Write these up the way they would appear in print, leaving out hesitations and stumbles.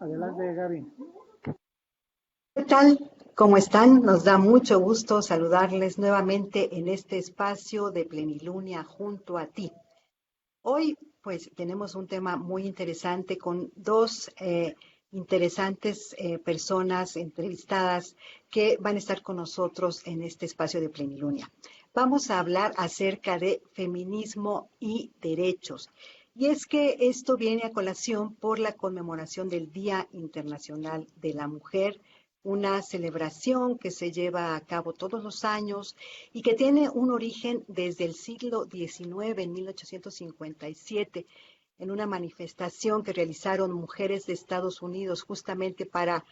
Adelante, Gaby. ¿Qué tal? ¿Cómo están? Nos da mucho gusto saludarles nuevamente en este espacio de Plenilunio junto a ti. Hoy, pues, tenemos un tema muy interesante con dos interesantes personas entrevistadas que van a estar con nosotros en este espacio de Plenilunio. Vamos a hablar acerca de feminismo y derechos. Y es que esto viene a colación por la conmemoración del Día Internacional de la Mujer, una celebración que se lleva a cabo todos los años y que tiene un origen desde el siglo XIX, en 1857, en una manifestación que realizaron mujeres de Estados Unidos justamente para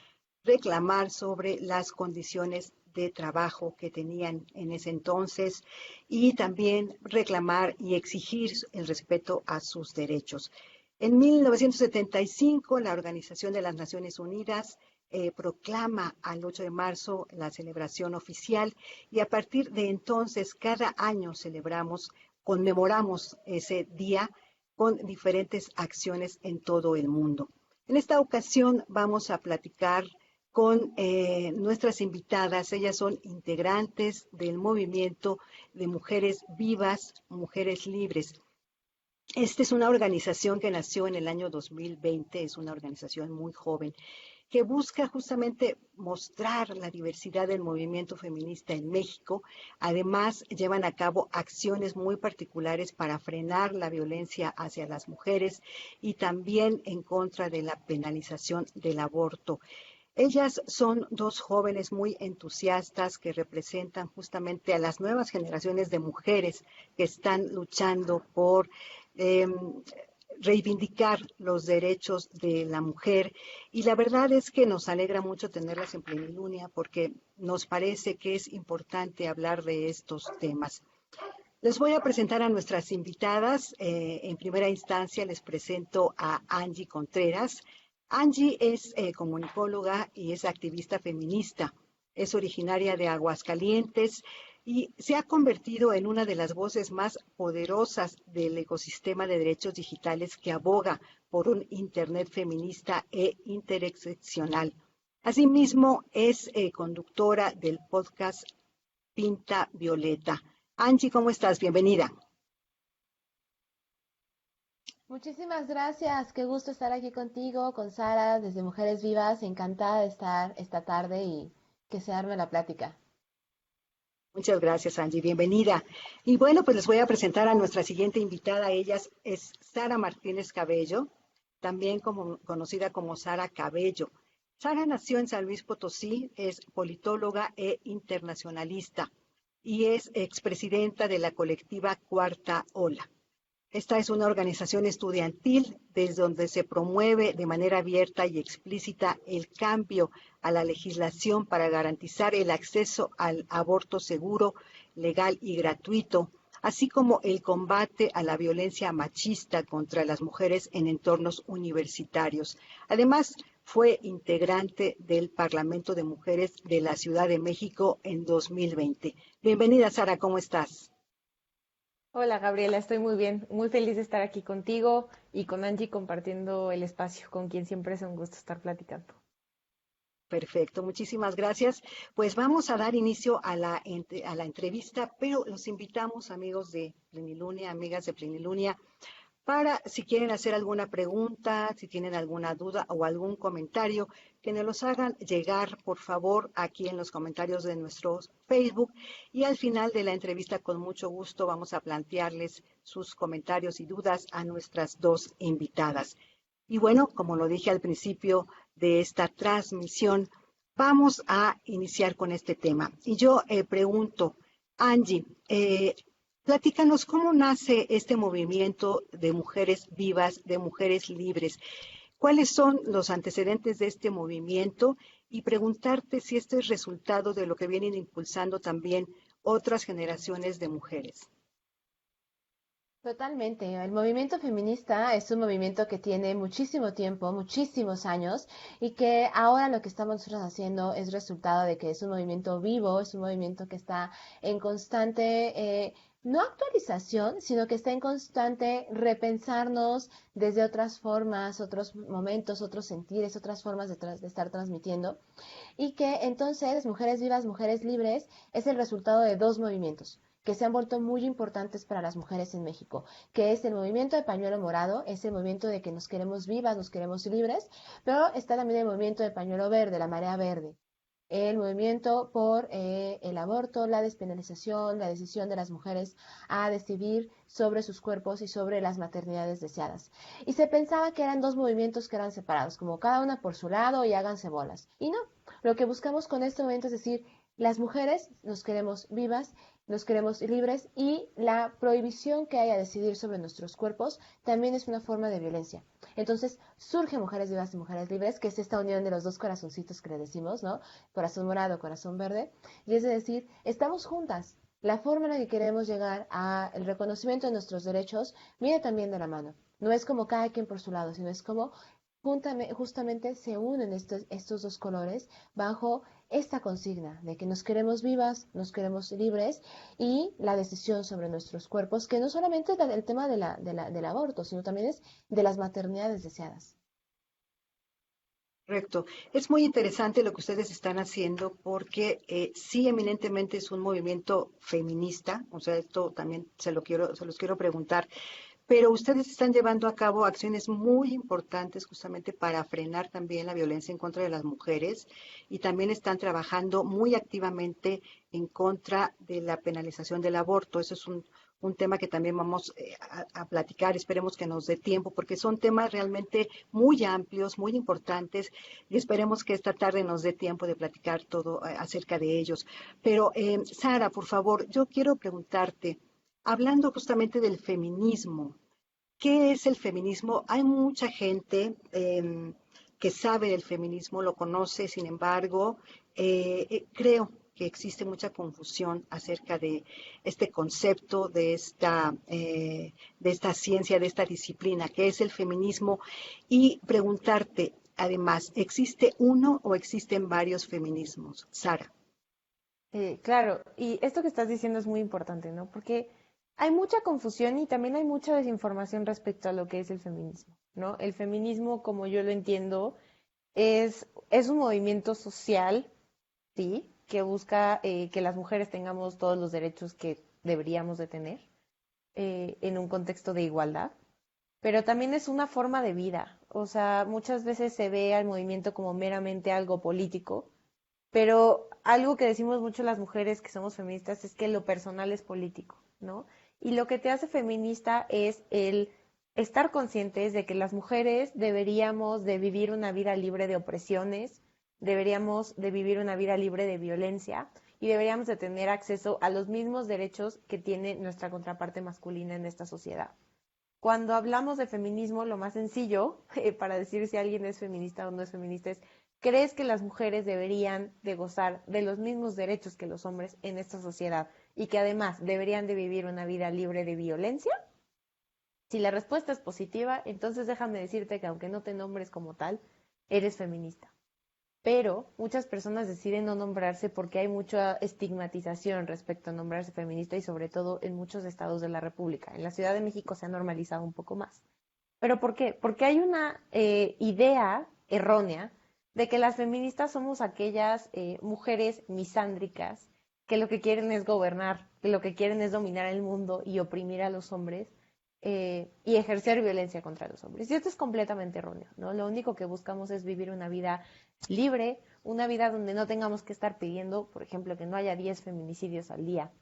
reclamar sobre las condiciones de trabajo que tenían en ese entonces y también reclamar y exigir el respeto a sus derechos. En 1975, la Organización de las Naciones Unidas proclama al 8 de marzo la celebración oficial y a partir de entonces cada año conmemoramos ese día con diferentes acciones en todo el mundo. En esta ocasión vamos a platicar con nuestras invitadas. Ellas son integrantes del movimiento de Mujeres Vivas, Mujeres Libres. Esta es una organización que nació en el año 2020, es una organización muy joven que busca justamente mostrar la diversidad del movimiento feminista en México. Además, llevan a cabo acciones muy particulares para frenar la violencia hacia las mujeres y también en contra de la penalización del aborto. Ellas son dos jóvenes muy entusiastas que representan justamente a las nuevas generaciones de mujeres que están luchando por eh, reivindicar los derechos de la mujer. Y la verdad es que nos alegra mucho tenerlas en Plenilunio porque nos parece que es importante hablar de estos temas. Les voy a presentar a nuestras invitadas. En primera instancia les presento a Angie Contreras. Angie es comunicóloga y es activista feminista. Es originaria de Aguascalientes y se ha convertido en una de las voces más poderosas del ecosistema de derechos digitales que aboga por un Internet feminista e interseccional. Asimismo, es conductora del podcast Pinta Violeta. Angie, ¿cómo estás? Bienvenida. Muchísimas gracias, qué gusto estar aquí contigo, con Sara, desde Mujeres Vivas, encantada de estar esta tarde y que se arme la plática. Muchas gracias, Angie. Bienvenida. Y bueno, pues les voy a presentar a nuestra siguiente invitada. Ella es Sara Martínez Cabello, también conocida como Sara Cabello. Sara nació en San Luis Potosí, es politóloga e internacionalista y es expresidenta de la colectiva Cuarta Ola. Esta es una organización estudiantil desde donde se promueve de manera abierta y explícita el cambio a la legislación para garantizar el acceso al aborto seguro, legal y gratuito, así como el combate a la violencia machista contra las mujeres en entornos universitarios. Además, fue integrante del Parlamento de Mujeres de la Ciudad de México en 2020. Bienvenida, Sara, ¿cómo estás? Hola Gabriela, estoy muy bien, muy feliz de estar aquí contigo y con Angie compartiendo el espacio, con quien siempre es un gusto estar platicando. Perfecto, muchísimas gracias. Pues vamos a dar inicio a la entrevista, pero los invitamos, amigos de Plenilunia, amigas de Plenilunia, para si quieren hacer alguna pregunta, si tienen alguna duda o algún comentario, que nos los hagan llegar, por favor, aquí en los comentarios de nuestro Facebook. Y al final de la entrevista, con mucho gusto, vamos a plantearles sus comentarios y dudas a nuestras dos invitadas. Y bueno, como lo dije al principio de esta transmisión, vamos a iniciar con este tema. Y yo pregunto, Angie, platícanos cómo nace este movimiento de mujeres vivas, de mujeres libres. ¿Cuáles son los antecedentes de este movimiento? Y preguntarte si esto es resultado de lo que vienen impulsando también otras generaciones de mujeres. Totalmente. El movimiento feminista es un movimiento que tiene muchísimo tiempo, muchísimos años, y que ahora lo que estamos nosotros haciendo es resultado de que es un movimiento vivo, es un movimiento que está en constante no actualización, sino que está en constante repensarnos desde otras formas, otros momentos, otros sentires, otras formas de estar transmitiendo, y que entonces Mujeres Vivas, Mujeres Libres es el resultado de dos movimientos que se han vuelto muy importantes para las mujeres en México, que es el movimiento de pañuelo morado, es el movimiento de que nos queremos vivas, nos queremos libres, pero está también el movimiento de pañuelo verde, la marea verde, el movimiento por el aborto, la despenalización, la decisión de las mujeres a decidir sobre sus cuerpos y sobre las maternidades deseadas. Y se pensaba que eran dos movimientos que eran separados, como cada una por su lado y háganse bolas. Y no, lo que buscamos con este movimiento es decir, las mujeres nos queremos vivas, nos queremos libres y la prohibición que hay a decidir sobre nuestros cuerpos también es una forma de violencia. Entonces surge Mujeres Vivas y Mujeres Libres, que es esta unión de los dos corazoncitos que le decimos, ¿no? Corazón morado, corazón verde, y es decir, estamos juntas. La forma en la que queremos llegar al reconocimiento de nuestros derechos viene también de la mano. No es como cada quien por su lado, sino es como justamente se unen estos dos colores bajo esta consigna de que nos queremos vivas, nos queremos libres y la decisión sobre nuestros cuerpos, que no solamente es el tema del aborto, sino también es de las maternidades deseadas. Correcto. Es muy interesante lo que ustedes están haciendo porque sí eminentemente es un movimiento feminista, o sea, esto también se los quiero preguntar, pero ustedes están llevando a cabo acciones muy importantes justamente para frenar también la violencia en contra de las mujeres y también están trabajando muy activamente en contra de la penalización del aborto. Eso es un tema que también vamos a platicar, esperemos que nos dé tiempo, porque son temas realmente muy amplios, muy importantes, y esperemos que esta tarde nos dé tiempo de platicar todo acerca de ellos. Pero, Sara, por favor, yo quiero preguntarte, hablando justamente del feminismo, ¿qué es el feminismo? Hay mucha gente que sabe del feminismo, lo conoce, sin embargo, creo que existe mucha confusión acerca de este concepto, de esta ciencia, de esta disciplina, que es el feminismo, y preguntarte, además, ¿existe uno o existen varios feminismos? Sara. Claro, y esto que estás diciendo es muy importante, ¿no? Porque hay mucha confusión y también hay mucha desinformación respecto a lo que es el feminismo, ¿no? El feminismo, como yo lo entiendo, es un movimiento social, sí, que busca que las mujeres tengamos todos los derechos que deberíamos de tener en un contexto de igualdad, pero también es una forma de vida. O sea, muchas veces se ve al movimiento como meramente algo político, pero algo que decimos mucho las mujeres que somos feministas es que lo personal es político, ¿no? Y lo que te hace feminista es el estar conscientes de que las mujeres deberíamos de vivir una vida libre de opresiones, deberíamos de vivir una vida libre de violencia y deberíamos de tener acceso a los mismos derechos que tiene nuestra contraparte masculina en esta sociedad. Cuando hablamos de feminismo, lo más sencillo para decir si alguien es feminista o no es feminista es, ¿crees que las mujeres deberían de gozar de los mismos derechos que los hombres en esta sociedad y que además deberían de vivir una vida libre de violencia? Si la respuesta es positiva, entonces déjame decirte que aunque no te nombres como tal, eres feminista. Pero muchas personas deciden no nombrarse porque hay mucha estigmatización respecto a nombrarse feminista y sobre todo en muchos estados de la República. En la Ciudad de México se ha normalizado un poco más. ¿Pero por qué? Porque hay una idea errónea de que las feministas somos aquellas mujeres misándricas que lo que quieren es gobernar, que lo que quieren es dominar el mundo y oprimir a los hombres y ejercer violencia contra los hombres. Y esto es completamente erróneo, ¿no? Lo único que buscamos es vivir una vida libre, una vida donde no tengamos que estar pidiendo, por ejemplo, que no haya 10 feminicidios al día,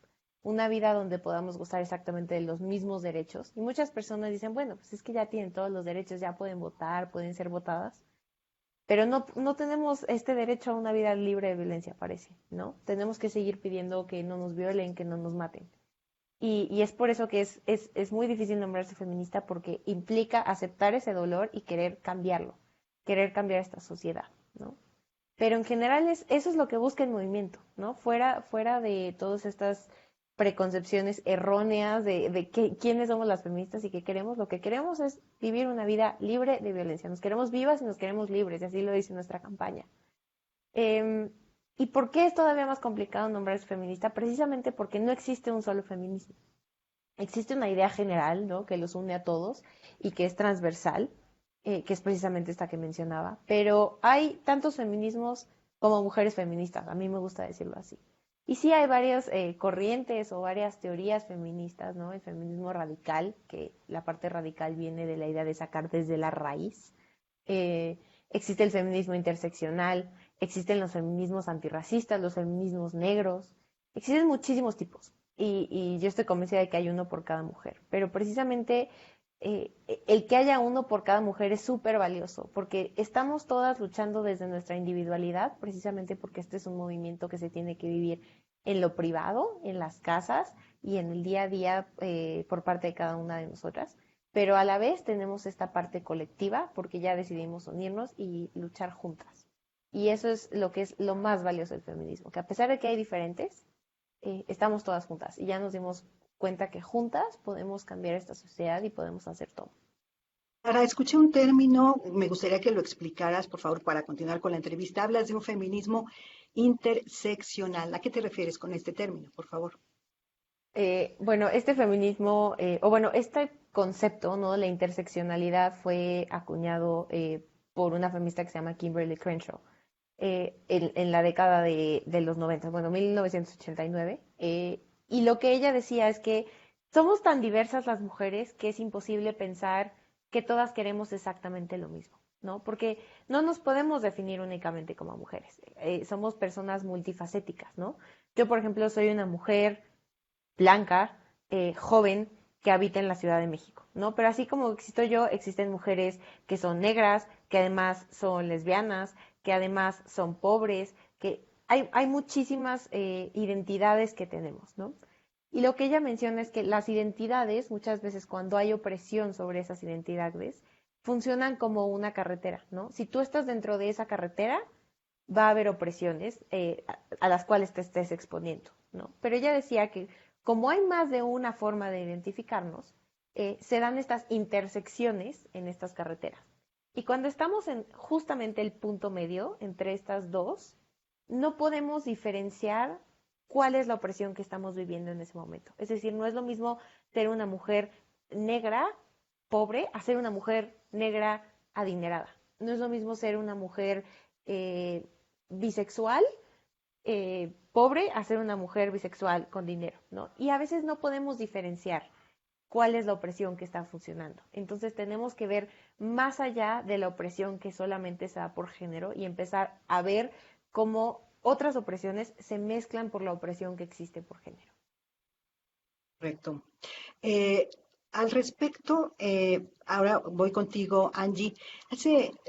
una vida donde podamos gozar exactamente de los mismos derechos. Y muchas personas dicen, bueno, pues es que ya tienen todos los derechos, ya pueden votar, pueden ser votadas, pero no tenemos este derecho a una vida libre de violencia, parece, ¿no? Tenemos que seguir pidiendo que no nos violen, que no nos maten. Y es por eso que es muy difícil nombrarse feminista porque implica aceptar ese dolor y querer cambiarlo, querer cambiar esta sociedad, ¿no? Pero en general eso es lo que busca el movimiento, ¿no? Fuera de todas estas preconcepciones erróneas de quiénes somos las feministas y qué queremos, lo que queremos es vivir una vida libre de violencia. Nos queremos vivas y nos queremos libres, y así lo dice nuestra campaña. Eh, ¿Y por qué es todavía más complicado nombrarse feminista? Precisamente porque no existe un solo feminismo. existe una idea general, ¿no? Que los une a todos y que es transversal, que es precisamente esta que mencionaba, pero hay tantos feminismos como mujeres feministas, a mí me gusta decirlo así. Y sí hay varias corrientes o varias teorías feministas, ¿no? El feminismo radical, que la parte radical viene de la idea de sacar desde la raíz. Eh, Existe el feminismo interseccional, existen los feminismos antirracistas, los feminismos negros, existen muchísimos tipos. Y yo estoy convencida de que hay uno por cada mujer. Pero precisamente el que haya uno por cada mujer es súper valioso, porque estamos todas luchando desde nuestra individualidad, precisamente porque este es un movimiento que se tiene que vivir en lo privado, en las casas y en el día a día por parte de cada una de nosotras. Pero a la vez tenemos esta parte colectiva porque ya decidimos unirnos y luchar juntas. Y eso es lo que es lo más valioso del feminismo, que a pesar de que hay diferentes, estamos todas juntas y ya nos dimos cuenta que juntas podemos cambiar esta sociedad y podemos hacer todo. Sara, escuché un término, me gustaría que lo explicaras, por favor, para continuar con la entrevista. Hablas de un feminismo interseccional. ¿A qué te refieres con este término, por favor? Bueno, este feminismo, o bueno, este concepto, ¿no? La interseccionalidad fue acuñado por una feminista que se llama Kimberly Crenshaw en la década de los 90, bueno, 1989. Y lo que ella decía es que somos tan diversas las mujeres que es imposible pensar que todas queremos exactamente lo mismo, ¿no? Porque no nos podemos definir únicamente como mujeres. Somos personas multifacéticas, ¿no? Yo, por ejemplo, soy una mujer blanca, joven, que habita en la Ciudad de México, ¿no? Pero así como existo yo, existen mujeres que son negras, que además son lesbianas, que además son pobres, que hay muchísimas identidades que tenemos, ¿no? Y lo que ella menciona es que las identidades, muchas veces cuando hay opresión sobre esas identidades, funcionan como una carretera, ¿no? Si tú estás dentro de esa carretera, va a haber opresiones a las cuales te estés exponiendo, ¿no? Pero ella decía que como hay más de una forma de identificarnos, se dan estas intersecciones en estas carreteras. Y cuando estamos en justamente el punto medio entre estas dos, no podemos diferenciar cuál es la opresión que estamos viviendo en ese momento. Es decir, no es lo mismo ser una mujer negra, pobre, a ser una mujer negra adinerada. No es lo mismo ser una mujer bisexual, pobre, a ser una mujer bisexual con dinero, ¿no? Y a veces no podemos diferenciar cuál es la opresión que está funcionando. Entonces tenemos que ver más allá de la opresión que solamente se da por género y empezar a ver cómo otras opresiones se mezclan por la opresión que existe por género. Correcto. Eh, Al respecto, ahora voy contigo, Angie.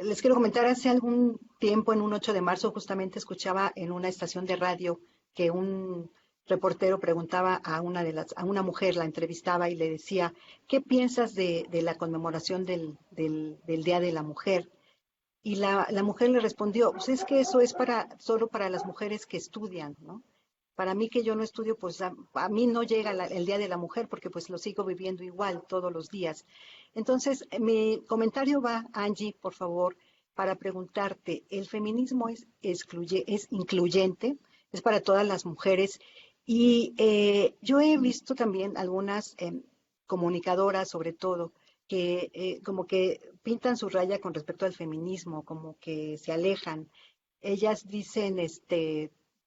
Les quiero comentar, hace algún tiempo, en un 8 de marzo, justamente escuchaba en una estación de radio que un reportero preguntaba a una mujer, la entrevistaba y le decía, ¿qué piensas de la conmemoración del Día de la Mujer? Y la mujer le respondió, pues es que eso es solo para las mujeres que estudian, ¿no? Para mí que yo no estudio, pues a mí no llega el Día de la Mujer porque pues lo sigo viviendo igual todos los días. Entonces, mi comentario va, Angie, por favor, para preguntarte, ¿el feminismo es incluyente? ¿Es para todas las mujeres? Y yo he visto también algunas comunicadoras, sobre todo, que como que pintan su raya con respecto al feminismo, como que se alejan. Ellas dicen,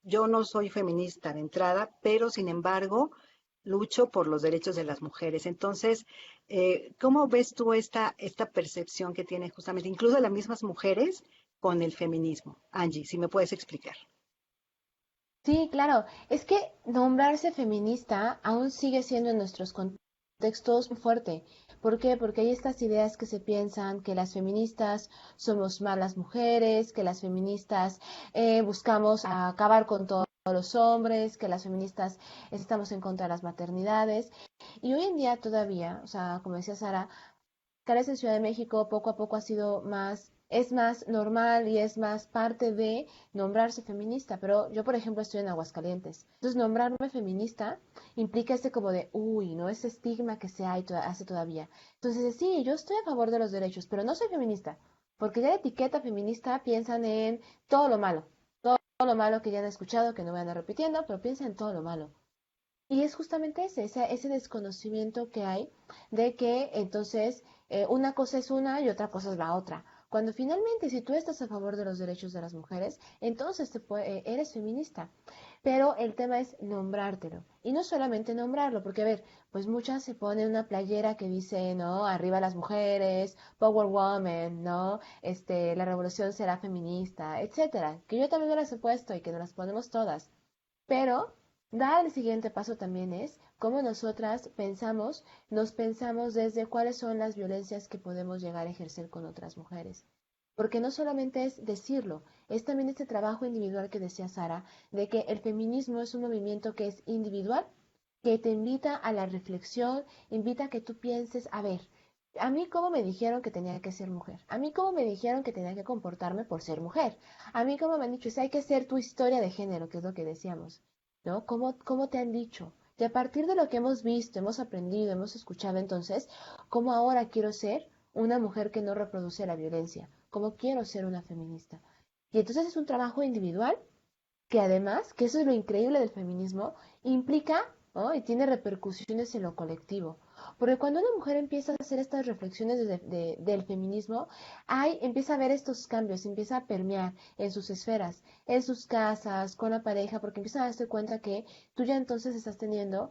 yo no soy feminista de entrada, pero sin embargo lucho por los derechos de las mujeres. Entonces, ¿cómo ves tú esta percepción que tienen justamente incluso las mismas mujeres con el feminismo? Angie, si me puedes explicar. Sí, claro. Es que nombrarse feminista aún sigue siendo en nuestros contextos muy fuerte. ¿Por qué? Porque hay estas ideas que se piensan que las feministas somos malas mujeres, que las feministas buscamos acabar con todos los hombres, que las feministas estamos en contra de las maternidades. Y hoy en día todavía, o sea, como decía Sara, Caras en Ciudad de México poco a poco ha sido más, es más normal y es más parte de nombrarse feminista, pero yo, por ejemplo, estoy en Aguascalientes. Entonces, nombrarme feminista implica ese como de, uy, ¿no? Ese estigma que se hay hace todavía. Entonces, sí, yo estoy a favor de los derechos, pero no soy feminista, porque ya la etiqueta feminista piensan en todo lo malo que ya han escuchado, que no me ando repitiendo, pero piensan en todo lo malo. Y es justamente ese desconocimiento que hay de que entonces una cosa es una y otra cosa es la otra. Cuando finalmente, si tú estás a favor de los derechos de las mujeres, entonces eres feminista. Pero el tema es nombrártelo. Y no solamente nombrarlo, porque a ver, pues muchas se ponen una playera que dice, ¿no? Arriba las mujeres, Power Woman, ¿no? La revolución será feminista, etcétera. Que yo también me las he puesto y que nos las ponemos todas. Pero dar el siguiente paso también es cómo nosotras pensamos, nos pensamos desde cuáles son las violencias que podemos llegar a ejercer con otras mujeres. Porque no solamente es decirlo, es también este trabajo individual que decía Sara, de que el feminismo es un movimiento que es individual, que te invita a la reflexión, invita a que tú pienses, a ver, a mí cómo me dijeron que tenía que ser mujer, a mí cómo me dijeron que tenía que comportarme por ser mujer, a mí cómo me han dicho, hay que ser tu historia de género, que es lo que decíamos, ¿no? ¿Cómo te han dicho? Y a partir de lo que hemos visto, hemos aprendido, hemos escuchado, entonces, ¿cómo ahora quiero ser una mujer que no reproduce la violencia? ¿Cómo quiero ser una feminista? Y entonces es un trabajo individual que además, que eso es lo increíble del feminismo, implica, ¿no? Y tiene repercusiones en lo colectivo. Porque cuando una mujer empieza a hacer estas reflexiones del feminismo, empieza a ver estos cambios, empieza a permear en sus esferas, en sus casas, con la pareja, porque empieza a darse cuenta que tú ya entonces estás teniendo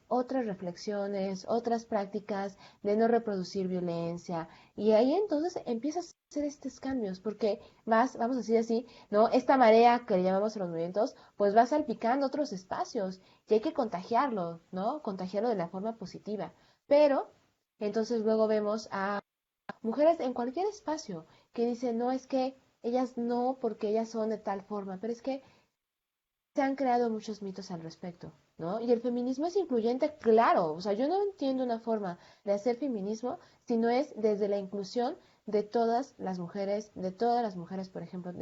otras reflexiones, otras prácticas de no reproducir violencia. Y ahí entonces empiezas a hacer estos cambios, porque vamos a decir así, ¿no? Esta marea que le llamamos a los movimientos, pues va salpicando otros espacios y hay que contagiarlo, ¿no? Contagiarlo de la forma positiva. Pero entonces luego vemos a mujeres en cualquier espacio que dicen, no, es que ellas no, porque ellas son de tal forma, pero es que se han creado muchos mitos al respecto, ¿no? Y el feminismo es incluyente, claro, o sea, yo no entiendo una forma de hacer feminismo si no es desde la inclusión de todas las mujeres, por ejemplo,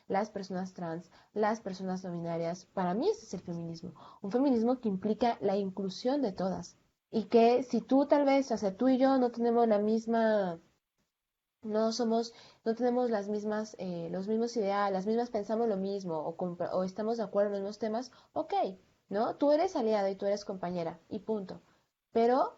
las personas trans, las personas no binarias. Para mí ese es el feminismo, un feminismo que implica la inclusión de todas. Y que si tú tal vez, o sea, tú y yo no tenemos la misma no somos, no tenemos los mismos ideales, las mismas pensamos lo mismo o estamos de acuerdo en los mismos temas, ok, ¿no? Tú eres aliada y tú eres compañera y punto. Pero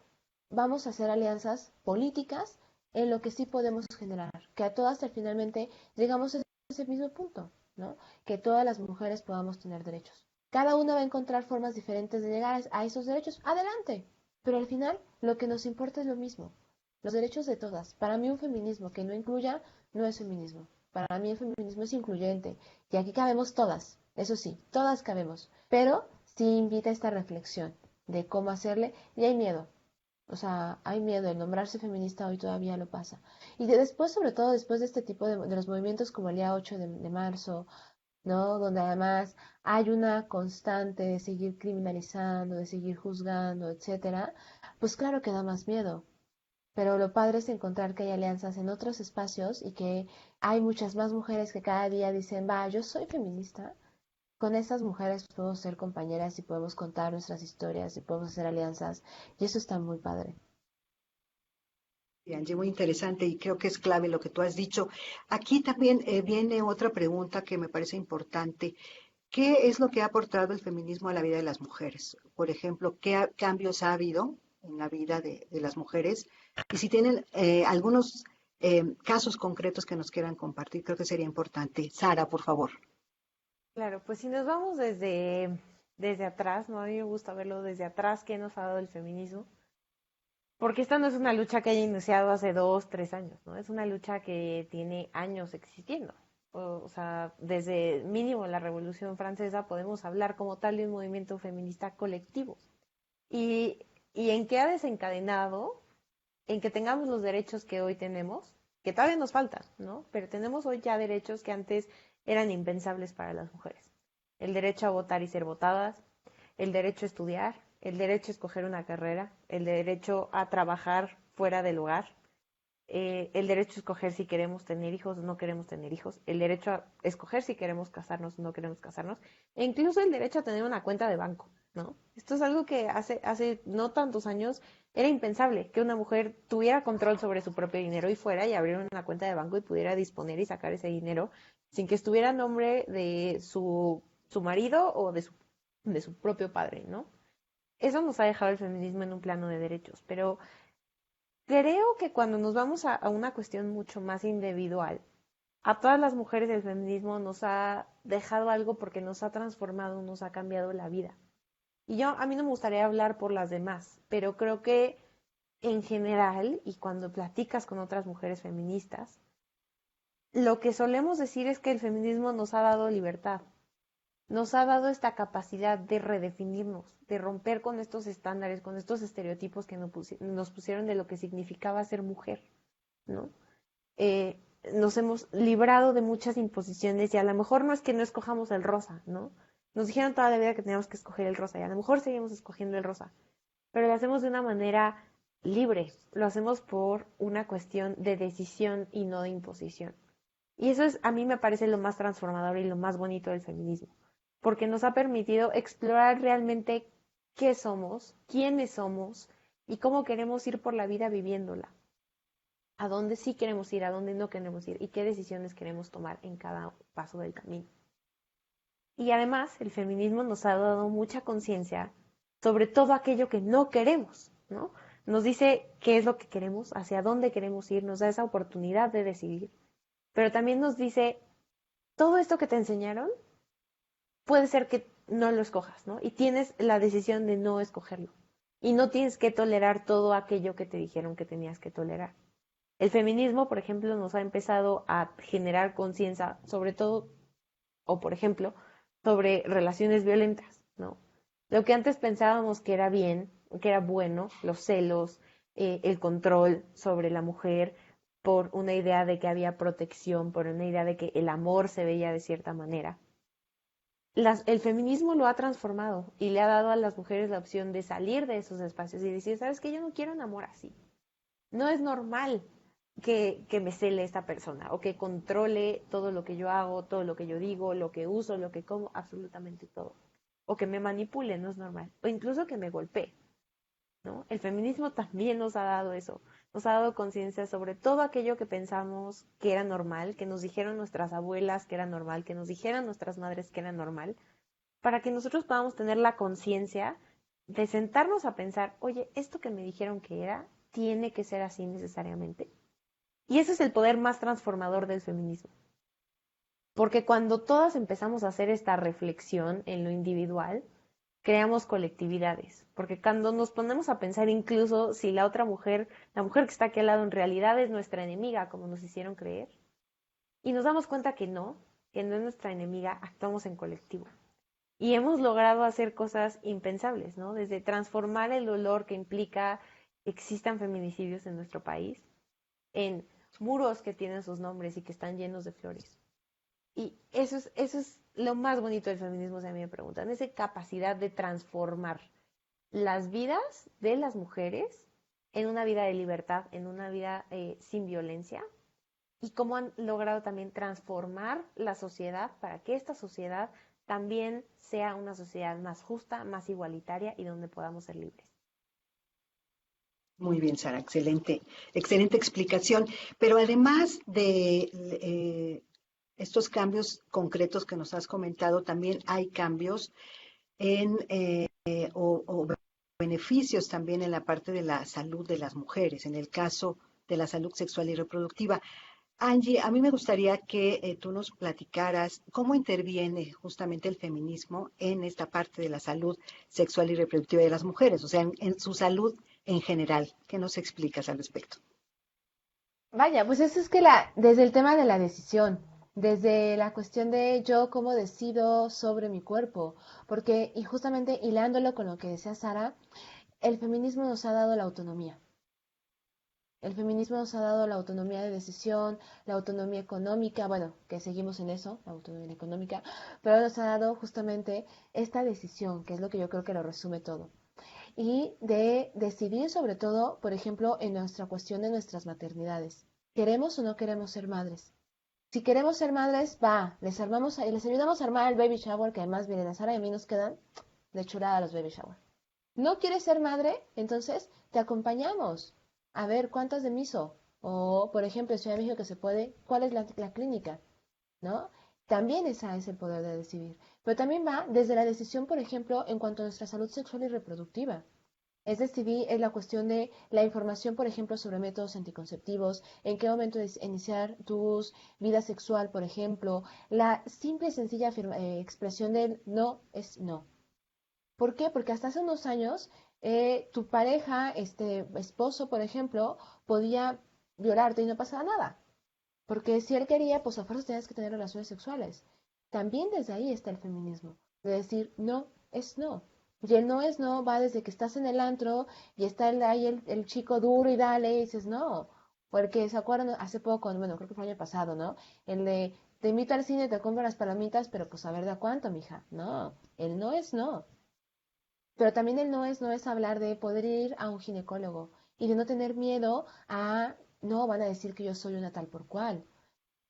vamos a hacer alianzas políticas en lo que sí podemos generar, que a todas finalmente llegamos a ese mismo punto, ¿no? Que todas las mujeres podamos tener derechos. Cada una va a encontrar formas diferentes de llegar a esos derechos, adelante. Pero al final lo que nos importa es lo mismo, los derechos de todas. Para mí un feminismo que no incluya no es feminismo. Para mí el feminismo es incluyente. Y aquí cabemos todas, eso sí, todas cabemos. Pero sí invita a esta reflexión de cómo hacerle y hay miedo. O sea, hay miedo, el nombrarse feminista hoy todavía lo pasa. Y después, sobre todo después de este tipo de los movimientos como el día 8 de marzo, ¿no? Donde además hay una constante de seguir criminalizando, de seguir juzgando, etcétera, pues claro que da más miedo. Pero lo padre es encontrar que hay alianzas en otros espacios y que hay muchas más mujeres que cada día dicen, va, yo soy feminista. Con esas mujeres podemos ser compañeras y podemos contar nuestras historias y podemos hacer alianzas. Y eso está muy padre. Y Angie, muy interesante y creo que es clave lo que tú has dicho. Aquí también viene otra pregunta que me parece importante. ¿Qué es lo que ha aportado el feminismo a la vida de las mujeres? Por ejemplo, ¿qué cambios ha habido en la vida de las mujeres? Y si tienen algunos casos concretos que nos quieran compartir, creo que sería importante. Sara, por favor. Claro, pues si nos vamos desde atrás, ¿no? A mí me gusta verlo desde atrás, qué nos ha dado el feminismo, porque esta no es una lucha que haya iniciado hace 2, 3 años, ¿no? Es una lucha que tiene años existiendo. O sea, desde mínimo la Revolución Francesa podemos hablar como tal de un movimiento feminista colectivo. Y, y en qué ha desencadenado, en que tengamos los derechos que hoy tenemos, que todavía nos faltan, ¿no? Pero tenemos hoy ya derechos que antes eran impensables para las mujeres. El derecho a votar y ser votadas, el derecho a estudiar, el derecho a escoger una carrera, el derecho a trabajar fuera del hogar, el derecho a escoger si queremos tener hijos o no queremos tener hijos, el derecho a escoger si queremos casarnos o no queremos casarnos, e incluso el derecho a tener una cuenta de banco, ¿no? Esto es algo que hace no tantos años era impensable, que una mujer tuviera control sobre su propio dinero y fuera y abriera una cuenta de banco y pudiera disponer y sacar ese dinero sin que estuviera a nombre de su marido o de su propio padre, ¿no? eso nos ha dejado el feminismo en un plano de derechos, pero creo que cuando nos vamos a una cuestión mucho más individual, a todas las mujeres el feminismo nos ha dejado algo porque nos ha transformado, nos ha cambiado la vida. Y a mí no me gustaría hablar por las demás, pero creo que en general, y cuando platicas con otras mujeres feministas, lo que solemos decir es que el feminismo nos ha dado libertad, nos ha dado esta capacidad de redefinirnos, de romper con estos estándares, con estos estereotipos que nos pusieron de lo que significaba ser mujer, ¿no? Eh, Nos hemos librado de muchas imposiciones y a lo mejor no es que no escojamos el rosa, ¿no? Nos dijeron toda la vida que teníamos que escoger el rosa y a lo mejor seguimos escogiendo el rosa, pero lo hacemos de una manera libre, lo hacemos por una cuestión de decisión y no de imposición. Y eso es, a mí me parece lo más transformador y lo más bonito del feminismo, porque nos ha permitido explorar realmente qué somos, quiénes somos y cómo queremos ir por la vida viviéndola. A dónde sí queremos ir, a dónde no queremos ir y qué decisiones queremos tomar en cada paso del camino. Y además, el feminismo nos ha dado mucha conciencia sobre todo aquello que no queremos, ¿no? Nos dice qué es lo que queremos, hacia dónde queremos ir, nos da esa oportunidad de decidir, pero también nos dice, todo esto que te enseñaron, puede ser que no lo escojas, ¿no? Y tienes la decisión de no escogerlo. Y no tienes que tolerar todo aquello que te dijeron que tenías que tolerar. El feminismo, por ejemplo, nos ha empezado a generar conciencia, sobre todo, o por ejemplo, sobre relaciones violentas, ¿no? Lo que antes pensábamos que era bien, que era bueno, los celos, el control sobre la mujer, por una idea de que había protección, por una idea de que el amor se veía de cierta manera. El feminismo lo ha transformado y le ha dado a las mujeres la opción de salir de esos espacios y decir, ¿sabes qué? Yo no quiero un amor así. No es normal que me cele esta persona o que controle todo lo que yo hago, todo lo que yo digo, lo que uso, lo que como, absolutamente todo. O que me manipule, no es normal. O incluso que me golpee, ¿no? El feminismo también nos ha dado eso. Nos ha dado conciencia sobre todo aquello que pensamos que era normal, que nos dijeron nuestras abuelas que era normal, que nos dijeran nuestras madres que era normal, para que nosotros podamos tener la conciencia de sentarnos a pensar, oye, esto que me dijeron que era, tiene que ser así necesariamente. Y ese es el poder más transformador del feminismo. Porque cuando todas empezamos a hacer esta reflexión en lo individual, creamos colectividades. Porque cuando nos ponemos a pensar incluso si la otra mujer, la mujer que está aquí al lado en realidad es nuestra enemiga, como nos hicieron creer, y nos damos cuenta que no es nuestra enemiga, actuamos en colectivo. Y hemos logrado hacer cosas impensables, ¿no? Desde transformar el dolor que implica que existan feminicidios en nuestro país, en muros que tienen sus nombres y que están llenos de flores. Y eso es lo más bonito del feminismo, si a mí me preguntan, esa capacidad de transformar las vidas de las mujeres en una vida de libertad, en una vida sin violencia, y cómo han logrado también transformar la sociedad para que esta sociedad también sea una sociedad más justa, más igualitaria y donde podamos ser libres. Muy bien, Sara, excelente, excelente explicación. Pero además de estos cambios concretos que nos has comentado, también hay cambios en o beneficios también en la parte de la salud de las mujeres, en el caso de la salud sexual y reproductiva. Angie, a mí me gustaría que tú nos platicaras cómo interviene justamente el feminismo en esta parte de la salud sexual y reproductiva de las mujeres, o sea, en su salud en general. ¿Qué nos explicas al respecto? Vaya, pues eso es que desde el tema de la decisión, desde la cuestión de yo cómo decido sobre mi cuerpo, porque, y justamente hilándolo con lo que decía Sara, el feminismo nos ha dado la autonomía. El feminismo nos ha dado la autonomía de decisión, la autonomía económica, bueno, que seguimos en eso, la autonomía económica, pero nos ha dado justamente esta decisión, que es lo que yo creo que lo resume todo. Y de decidir sobre todo, por ejemplo, en nuestra cuestión de nuestras maternidades. ¿Queremos o no queremos ser madres? Si queremos ser madres, va, les ayudamos a armar el baby shower, que además, miren, a Sara y a mí nos quedan de chulada los baby shower. ¿No quieres ser madre? Entonces te acompañamos. A ver, ¿cuántas de miso? O, por ejemplo, en Ciudad de México que se puede, ¿cuál es la clínica? ¿No? También esa es el poder de decidir. Pero también va desde la decisión, por ejemplo, en cuanto a nuestra salud sexual y reproductiva. Es decidir, es la cuestión de la información, por ejemplo, sobre métodos anticonceptivos, en qué momento iniciar tu vida sexual, por ejemplo, la simple y sencilla expresión del no es no. ¿Por qué? Porque hasta hace unos años tu pareja, esposo, por ejemplo, podía violarte y no pasaba nada. Porque si él quería, pues a fuerzas tenías que tener relaciones sexuales. También desde ahí está el feminismo, de decir no es no. Y el no es no va desde que estás en el antro y está ahí el chico duro y dale y dices no. Porque se acuerdan hace poco, bueno, creo que fue el año pasado, ¿no? El de te invito al cine, te compro las palomitas, pero pues a ver de a cuánto, mija. No, el no es no. Pero también el no es hablar de poder ir a un ginecólogo y de no tener miedo a, no, van a decir que yo soy una tal por cual.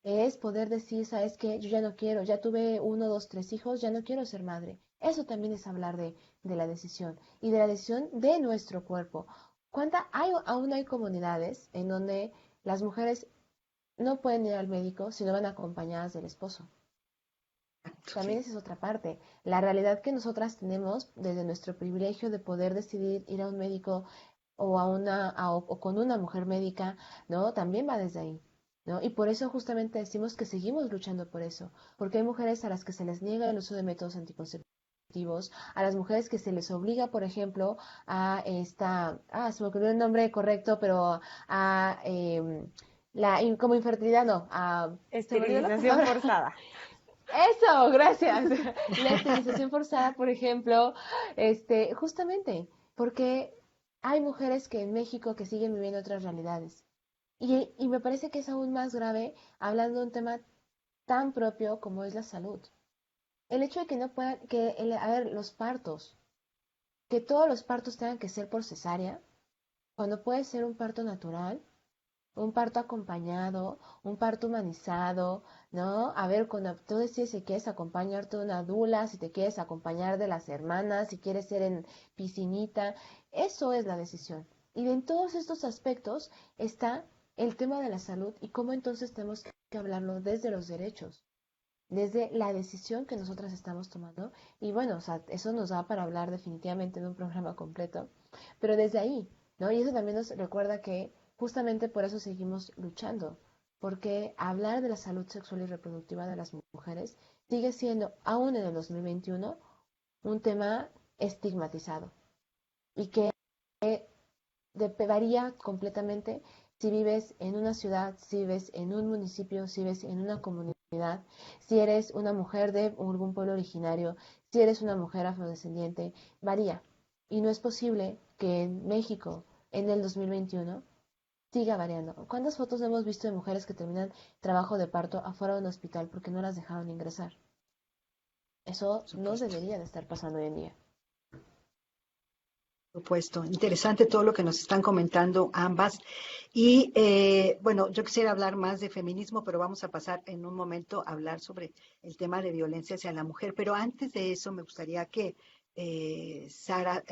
Es poder decir, ¿sabes qué? Yo ya no quiero, ya tuve uno, dos, tres hijos, ya no quiero ser madre. Eso también es hablar de la decisión y de la decisión de nuestro cuerpo. Aún hay comunidades en donde las mujeres no pueden ir al médico si no van acompañadas del esposo? También Sí. esa es otra parte. La realidad que nosotras tenemos desde nuestro privilegio de poder decidir ir a un médico o o con una mujer médica, ¿no? También va desde ahí, ¿no? Y por eso justamente decimos que seguimos luchando por eso, porque hay mujeres a las que se les niega el uso de métodos anticonceptivos, a las mujeres que se les obliga, por ejemplo, a se me ocurrió el nombre correcto, pero a como infertilidad, no, se me olvidó la Esterilización palabra. forzada. Eso, gracias. La esterilización forzada, por ejemplo, justamente, porque hay mujeres que en México que siguen viviendo otras realidades. Y me parece que es aún más grave hablando de un tema tan propio como es la salud. El hecho de que no puedan, a ver, los partos, que todos los partos tengan que ser por cesárea, cuando puede ser un parto natural, un parto acompañado, un parto humanizado, ¿no? A ver, cuando tú decides si quieres acompañarte de una dula, si te quieres acompañar de las hermanas, si quieres ser en piscinita, eso es la decisión. Y en todos estos aspectos está el tema de la salud y cómo entonces tenemos que hablarlo desde los derechos, desde la decisión que nosotras estamos tomando. Y bueno, o sea, eso nos da para hablar definitivamente de un programa completo, pero desde ahí, ¿no? Y eso también nos recuerda que justamente por eso seguimos luchando, porque hablar de la salud sexual y reproductiva de las mujeres sigue siendo, aún en el 2021, un tema estigmatizado y que varía completamente si vives en una ciudad, si vives en un municipio, si vives en una comunidad, si eres una mujer de algún pueblo originario, si eres una mujer afrodescendiente, varía. Y no es posible que en México, en el 2021, siga variando. ¿Cuántas fotos hemos visto de mujeres que terminan trabajo de parto afuera de un hospital porque no las dejaron ingresar? Eso Por no supuesto. debería de estar pasando hoy en día. Supuesto. Interesante todo lo que nos están comentando ambas. Y bueno, yo quisiera hablar más de feminismo, pero vamos a pasar en un momento a hablar sobre el tema de violencia hacia la mujer. Pero antes de eso, me gustaría que Sara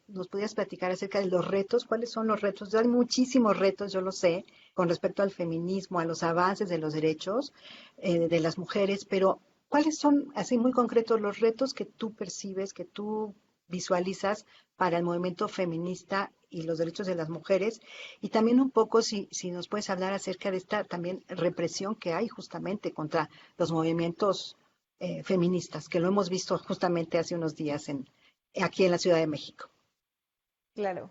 nos pudieras platicar acerca de los retos. ¿Cuáles son los retos? Hay muchísimos retos, yo lo sé, con respecto al feminismo, a los avances de los derechos de las mujeres, pero ¿cuáles son, así muy concretos, los retos que tú percibes, que tú visualizas para el movimiento feminista y los derechos de las mujeres? Y también un poco si nos puedes hablar acerca de esta también represión que hay justamente contra los movimientos feministas, que lo hemos visto justamente hace unos días aquí en la Ciudad de México. Claro.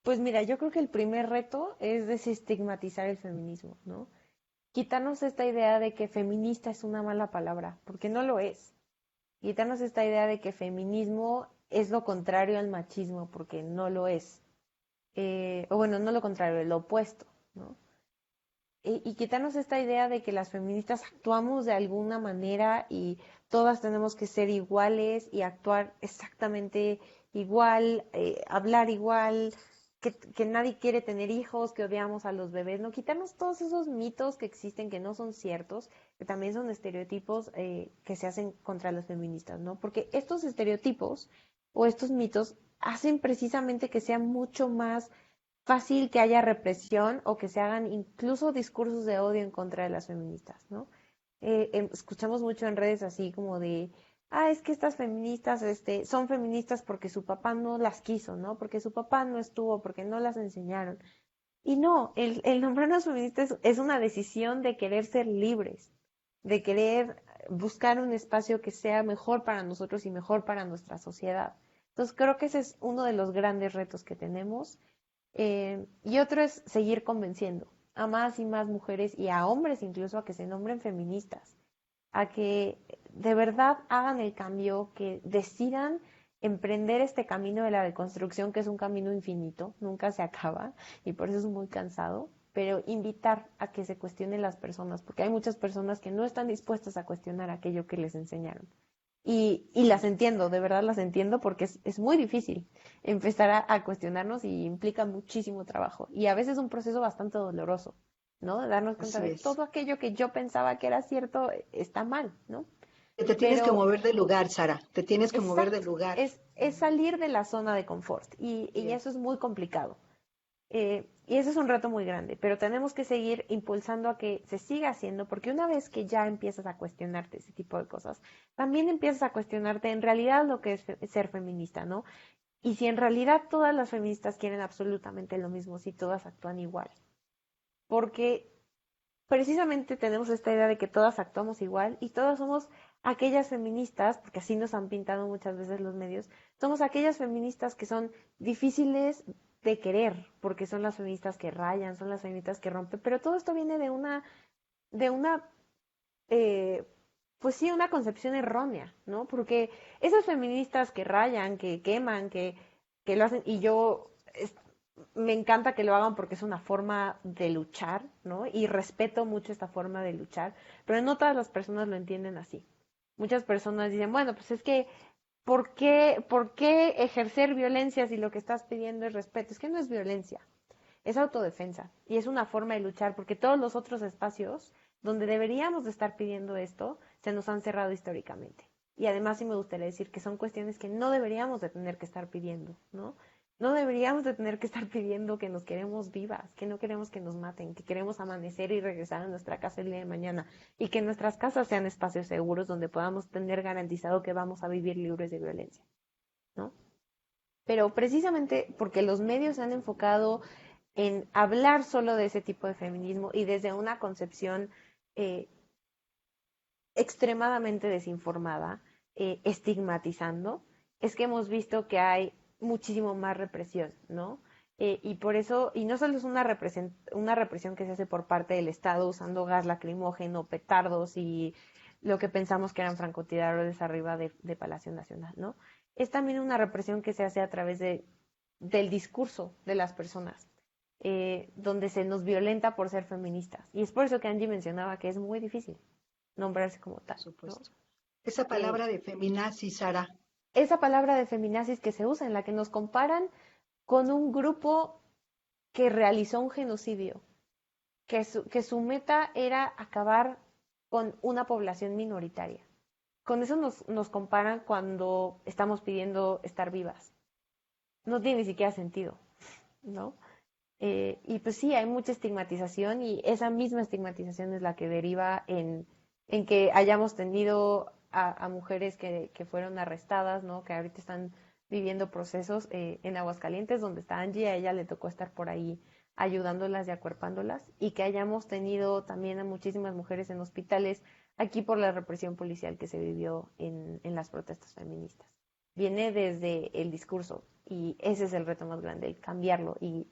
Pues mira, yo creo que el primer reto es desestigmatizar el feminismo, ¿no? Quitarnos esta idea de que feminista es una mala palabra, porque no lo es. Quitarnos esta idea de que feminismo es lo contrario al machismo, porque no lo es. O bueno, no lo contrario, lo opuesto, ¿no? Y quitarnos esta idea de que las feministas actuamos de alguna manera y todas tenemos que ser iguales y actuar exactamente igual, hablar igual, que nadie quiere tener hijos, que odiamos a los bebés, ¿no? Quitarnos todos esos mitos que existen, que no son ciertos, que también son estereotipos que se hacen contra las feministas, ¿no? Porque estos estereotipos o estos mitos hacen precisamente que sea mucho más fácil que haya represión o que se hagan incluso discursos de odio en contra de las feministas, ¿no? Escuchamos mucho en redes así como de, es que estas feministas, son feministas porque su papá no las quiso, ¿no? Porque su papá no estuvo, porque no las enseñaron. Y no, el nombrarnos feministas es una decisión de querer ser libres, de querer buscar un espacio que sea mejor para nosotros y mejor para nuestra sociedad. Entonces creo que ese es uno de los grandes retos que tenemos. Y otro es seguir convenciendo a más y más mujeres y a hombres incluso a que se nombren feministas, a que de verdad hagan el cambio, que decidan emprender este camino de la deconstrucción, que es un camino infinito, nunca se acaba y por eso es muy cansado, pero invitar a que se cuestionen las personas, porque hay muchas personas que no están dispuestas a cuestionar aquello que les enseñaron. Y las entiendo, de verdad las entiendo porque es muy difícil empezar a cuestionarnos y implica muchísimo trabajo y a veces un proceso bastante doloroso, ¿no? De darnos cuenta Así de es. todo aquello que yo pensaba que era cierto está mal, ¿no? Que te tienes que Pero mover del lugar, Sara. Te tienes que mover del exacto, lugar. es salir de la zona de confort Así y eso es. es muy complicado. Y eso es un reto muy grande, pero tenemos que seguir impulsando a que se siga haciendo, porque una vez que ya empiezas a cuestionarte ese tipo de cosas, también empiezas a cuestionarte en realidad lo que es ser feminista, ¿no? Y si en realidad todas las feministas quieren absolutamente lo mismo, si todas actúan igual. Porque precisamente tenemos esta idea de que todas actuamos igual y todas somos aquellas feministas, porque así nos han pintado muchas veces los medios, somos aquellas feministas que son difíciles de querer, porque son las feministas que rayan, son las feministas que rompen, pero todo esto viene de una, eh, pues sí, una concepción errónea, ¿no? Porque esas feministas que rayan, que queman, que lo hacen, y yo me encanta que lo hagan porque es una forma de luchar, ¿no? Y respeto mucho esta forma de luchar, pero no todas las personas lo entienden así. Muchas personas dicen, bueno, pues es que, por qué ejercer violencia si lo que estás pidiendo es respeto? Es que no es violencia, es autodefensa y es una forma de luchar porque todos los otros espacios donde deberíamos de estar pidiendo esto se nos han cerrado históricamente. Y además sí me gustaría decir que son cuestiones que no deberíamos de tener que estar pidiendo, ¿no? No deberíamos de tener que estar pidiendo que nos queremos vivas, que no queremos que nos maten, que queremos amanecer y regresar a nuestra casa el día de mañana y que nuestras casas sean espacios seguros donde podamos tener garantizado que vamos a vivir libres de violencia, ¿no? Pero precisamente porque los medios se han enfocado en hablar solo de ese tipo de feminismo y desde una concepción eh, extremadamente desinformada, estigmatizando, es que hemos visto que hay muchísimo más represión, ¿no? Y por eso, y no solo es una represión que se hace por parte del Estado usando gas lacrimógeno, petardos y lo que pensamos que eran francotiradores arriba de Palacio Nacional, ¿no? Es también una represión que se hace a través del discurso de las personas, donde se nos violenta por ser feministas. Y es por eso que Angie mencionaba que es muy difícil nombrarse como Por tal, ¿no? supuesto. Esa Eh, palabra de feminazi, Sara. esa palabra de feminazis que se usa en la que nos comparan con un grupo que realizó un genocidio, que su meta era acabar con una población minoritaria. Con eso nos comparan cuando estamos pidiendo estar vivas. No tiene ni siquiera sentido, ¿no? Y pues sí, hay mucha estigmatización y esa misma estigmatización es la que deriva en que hayamos tenido a mujeres que fueron arrestadas, ¿no? Que ahorita están viviendo procesos en Aguascalientes, donde está Angie, a ella le tocó estar por ahí ayudándolas y acuerpándolas, y que hayamos tenido también a muchísimas mujeres en hospitales aquí por la represión policial que se vivió en las protestas feministas. Viene desde el discurso y ese es el reto más grande, el cambiarlo y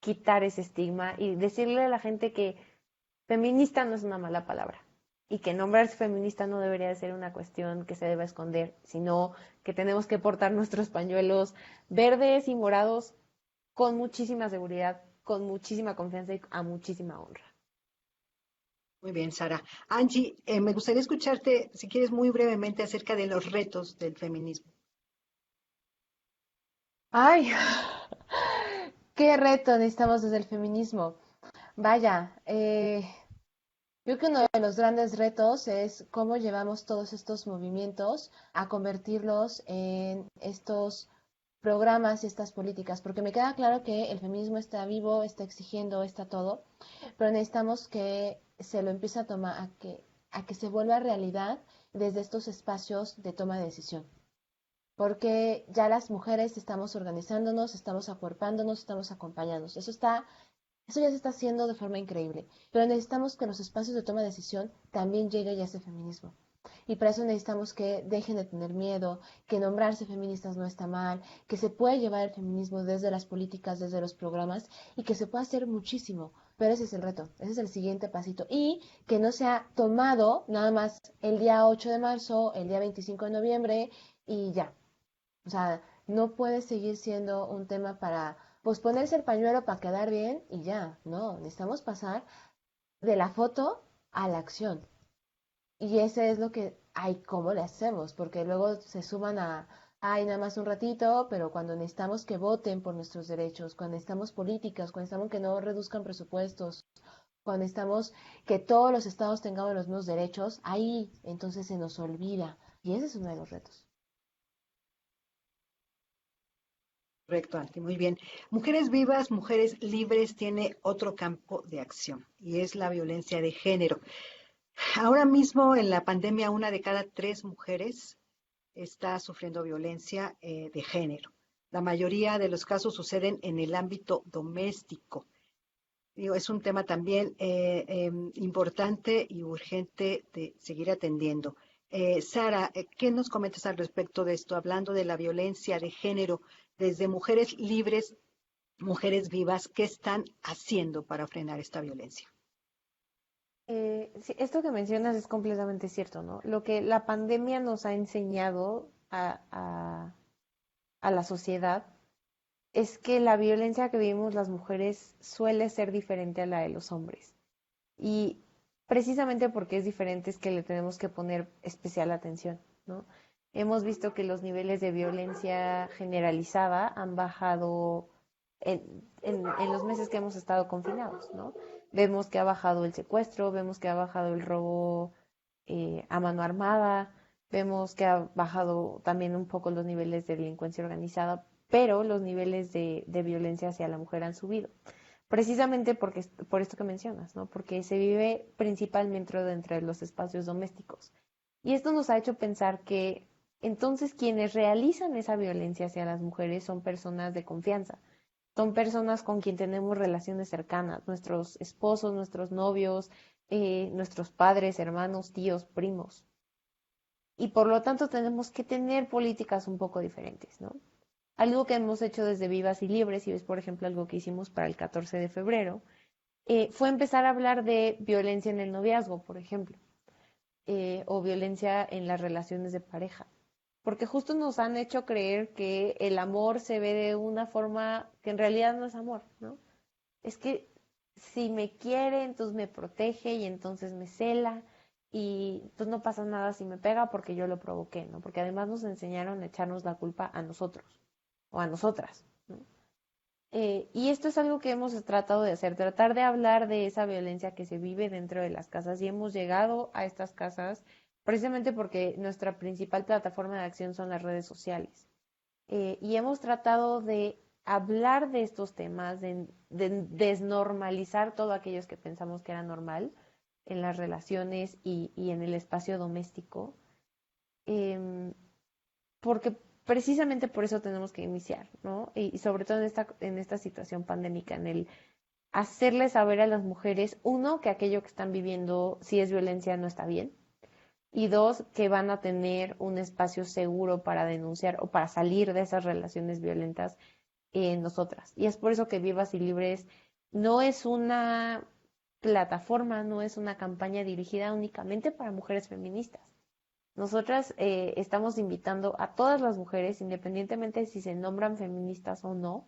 quitar ese estigma y decirle a la gente que feminista no es una mala palabra y que nombrarse feminista no debería de ser una cuestión que se deba esconder, sino que tenemos que portar nuestros pañuelos verdes y morados con muchísima seguridad, con muchísima confianza y a muchísima honra. Muy bien, Sara. Angie, me gustaría escucharte, si quieres, muy brevemente acerca de los retos del feminismo. Ay, qué reto necesitamos desde el feminismo. Vaya, yo creo que uno de los grandes retos es cómo llevamos todos estos movimientos a convertirlos en estos programas y estas políticas, porque me queda claro que el feminismo está vivo, está exigiendo, está todo, pero necesitamos que se lo empiece a tomar, a que a que se vuelva realidad desde estos espacios de toma de decisión. Porque ya las mujeres estamos organizándonos, estamos acuerpándonos, estamos acompañándonos. Eso ya se está haciendo de forma increíble. Pero necesitamos que los espacios de toma de decisión también llegue ya ese feminismo. Y para eso necesitamos que dejen de tener miedo, que nombrarse feministas no está mal, que se puede llevar el feminismo desde las políticas, desde los programas y que se puede hacer muchísimo. Pero ese es el reto, ese es el siguiente pasito. Y que no sea tomado nada más el día 8 de marzo, el día 25 de noviembre y ya. O sea, no puede seguir siendo un tema para posponerse el pañuelo para quedar bien y ya. No, necesitamos pasar de la foto a la acción. Y ese es lo que, ay, ¿cómo le hacemos? Porque luego se suman a, ay, nada más un ratito, pero cuando necesitamos que voten por nuestros derechos, cuando necesitamos políticas, cuando necesitamos que no reduzcan presupuestos, cuando necesitamos que todos los estados tengamos los mismos derechos, ahí entonces se nos olvida. Y ese es uno de los retos. Correcto, Anti, muy bien. Mujeres Vivas, Mujeres Libres tiene otro campo de acción y es la violencia de género. Ahora mismo en la pandemia, 1 de cada 3 mujeres está sufriendo violencia de género. La mayoría de los casos suceden en el ámbito doméstico. Digo, es un tema también importante y urgente de seguir atendiendo. Sara, ¿qué nos comentas al respecto de esto? Hablando de la violencia de género, desde Mujeres Libres, Mujeres Vivas, ¿qué están haciendo para frenar esta violencia? Sí, esto que mencionas es completamente cierto, ¿no? Lo que la pandemia nos ha enseñado a la sociedad es que la violencia que vivimos las mujeres suele ser diferente a la de los hombres. Y precisamente porque es diferente es que le tenemos que poner especial atención, ¿no? Hemos visto que los niveles de violencia generalizada han bajado en los meses que hemos estado confinados, ¿no? Vemos que ha bajado el secuestro, vemos que ha bajado el robo a mano armada, vemos que ha bajado también un poco los niveles de delincuencia organizada, pero los niveles de violencia hacia la mujer han subido. Precisamente porque, por esto que mencionas, ¿no? Porque se vive principalmente dentro de los espacios domésticos. Y esto nos ha hecho pensar que entonces quienes realizan esa violencia hacia las mujeres son personas de confianza, son personas con quien tenemos relaciones cercanas, nuestros esposos, nuestros novios, nuestros padres, hermanos, tíos, primos. Y por lo tanto tenemos que tener políticas un poco diferentes, ¿no? Algo que hemos hecho desde Vivas y Libres, y es por ejemplo algo que hicimos para el 14 de febrero, fue empezar a hablar de violencia en el noviazgo, por ejemplo, o violencia en las relaciones de pareja. Porque justo nos han hecho creer que el amor se ve de una forma que en realidad no es amor, ¿no? Es que si me quiere, entonces me protege y entonces me cela y entonces no pasa nada si me pega porque yo lo provoqué, ¿no? Porque además nos enseñaron a echarnos la culpa a nosotros o a nosotras, ¿no? Y esto es algo que hemos tratado de hacer, tratar de hablar de esa violencia que se vive dentro de las casas y hemos llegado a estas casas precisamente porque nuestra principal plataforma de acción son las redes sociales. Y hemos tratado de hablar de estos temas, de desnormalizar todo aquellos que pensamos que era normal en las relaciones y en el espacio doméstico, em, porque precisamente por eso tenemos que iniciar, ¿no? Y sobre todo en esta situación pandémica, en el hacerle saber a las mujeres, uno, que aquello que están viviendo, si es violencia, no está bien, y dos, que van a tener un espacio seguro para denunciar o para salir de esas relaciones violentas en nosotras. Y es por eso que Vivas y Libres no es una plataforma, no es una campaña dirigida únicamente para mujeres feministas. Nosotras estamos invitando a todas las mujeres, independientemente de si se nombran feministas o no,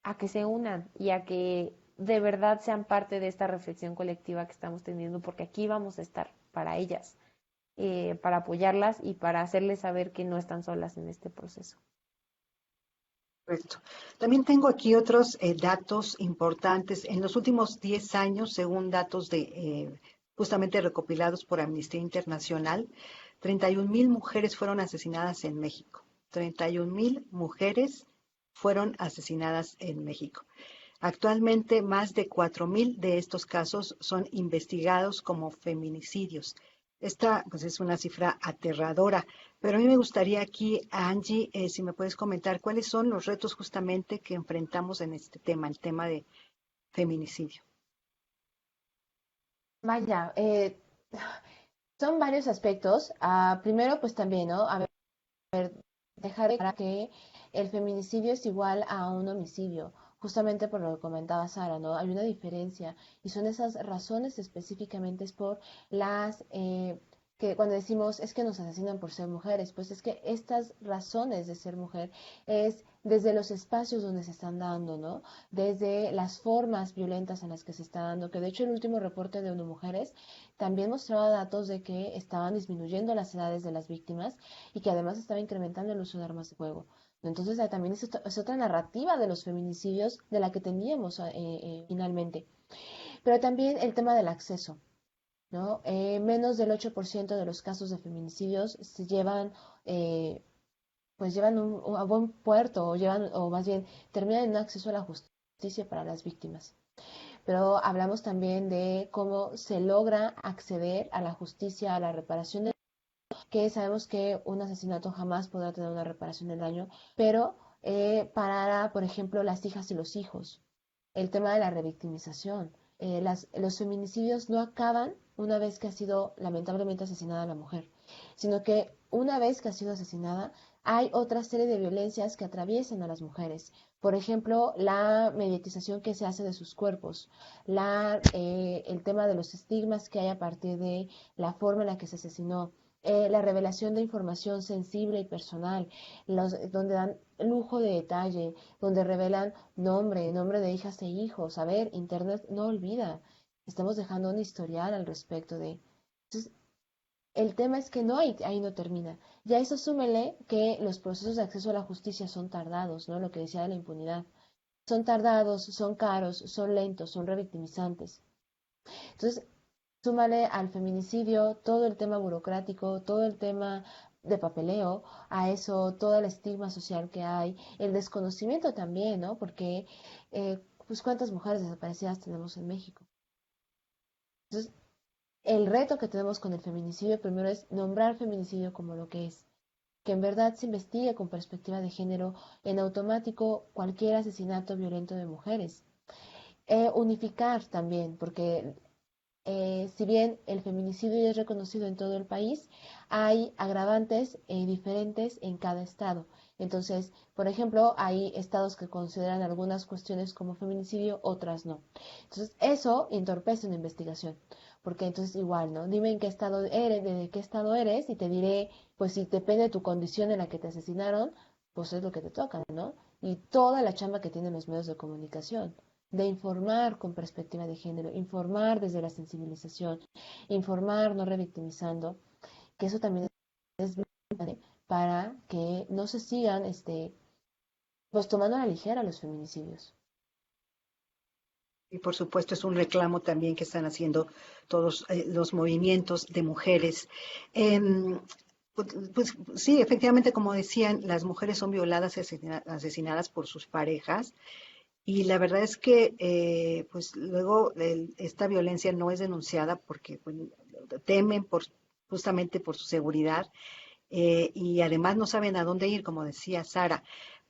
a que se unan y a que de verdad sean parte de esta reflexión colectiva que estamos teniendo, porque aquí vamos a estar para ellas, para apoyarlas y para hacerles saber que no están solas en este proceso. Correcto. También tengo aquí otros datos importantes. En los últimos 10 años, según datos justamente recopilados por Amnistía Internacional, 31,000 mujeres fueron asesinadas en México. 31,000 mujeres fueron asesinadas en México. Actualmente, más de 4,000 de estos casos son investigados como feminicidios. Esta pues es una cifra aterradora, pero a mí me gustaría aquí, Angie, si me puedes comentar cuáles son los retos justamente que enfrentamos en este tema, el tema de feminicidio. Vaya, son varios aspectos. Primero, pues también, ¿no? A ver, dejar de claro que el feminicidio es igual a un homicidio, justamente por lo que comentaba Sara, ¿no? Hay una diferencia y son esas razones específicamente es por las que cuando decimos es que nos asesinan por ser mujeres, pues es que estas razones de ser mujer es desde los espacios donde se están dando, ¿no? Desde las formas violentas en las que se está dando, que de hecho el último reporte de ONU Mujeres también mostraba datos de que estaban disminuyendo las edades de las víctimas y que además estaba incrementando el uso de armas de fuego. Entonces también es otra narrativa de los feminicidios de la que teníamos finalmente. Pero también el tema del acceso, ¿no? Menos del 8% de los casos de feminicidios se llevan, pues llevan a buen puerto o llevan, o más bien terminan en un acceso a la justicia para las víctimas. Pero hablamos también de cómo se logra acceder a la justicia, a la reparación de que sabemos que un asesinato jamás podrá tener una reparación del daño, pero para, por ejemplo, las hijas y los hijos, el tema de la revictimización. Los feminicidios no acaban una vez que ha sido lamentablemente asesinada la mujer, sino que una vez que ha sido asesinada, hay otra serie de violencias que atraviesan a las mujeres. Por ejemplo, la mediatización que se hace de sus cuerpos, el tema de los estigmas que hay a partir de la forma en la que se asesinó, la revelación de información sensible y personal, donde dan lujo de detalle, donde revelan nombre de hijas e hijos. A ver, Internet no olvida. Estamos dejando un historial al respecto de... Entonces, el tema es que no hay, ahí no termina. Ya eso súmele que los procesos de acceso a la justicia son tardados, ¿no? Lo que decía de la impunidad. Son tardados, son caros, son lentos, son revictimizantes. Entonces, súmale al feminicidio todo el tema burocrático, todo el tema de papeleo, a eso todo el estigma social que hay, el desconocimiento también, ¿no? Porque, pues, ¿cuántas mujeres desaparecidas tenemos en México? Entonces, el reto que tenemos con el feminicidio primero es nombrar feminicidio como lo que en verdad se investigue con perspectiva de género en automático cualquier asesinato violento de mujeres. Unificar también, porque si bien el feminicidio es reconocido en todo el país, hay agravantes diferentes en cada estado. Entonces, por ejemplo, hay estados que consideran algunas cuestiones como feminicidio, otras no. Entonces, eso entorpece una investigación, porque entonces igual, ¿no? Dime en qué estado eres, de qué estado eres y te diré, pues si depende de tu condición en la que te asesinaron, pues es lo que te toca, ¿no? Y toda la chamba que tienen los medios de comunicación de informar con perspectiva de género, informar desde la sensibilización, informar no revictimizando, que eso también es importante para que no se sigan pues tomando a la ligera los feminicidios. Y por supuesto es un reclamo también que están haciendo todos los movimientos de mujeres. Em, pues sí, efectivamente, como decían, las mujeres son violadas y asesinadas por sus parejas. Y la verdad es que, pues luego esta violencia no es denunciada porque bueno, temen justamente por su seguridad y además no saben a dónde ir, como decía Sara.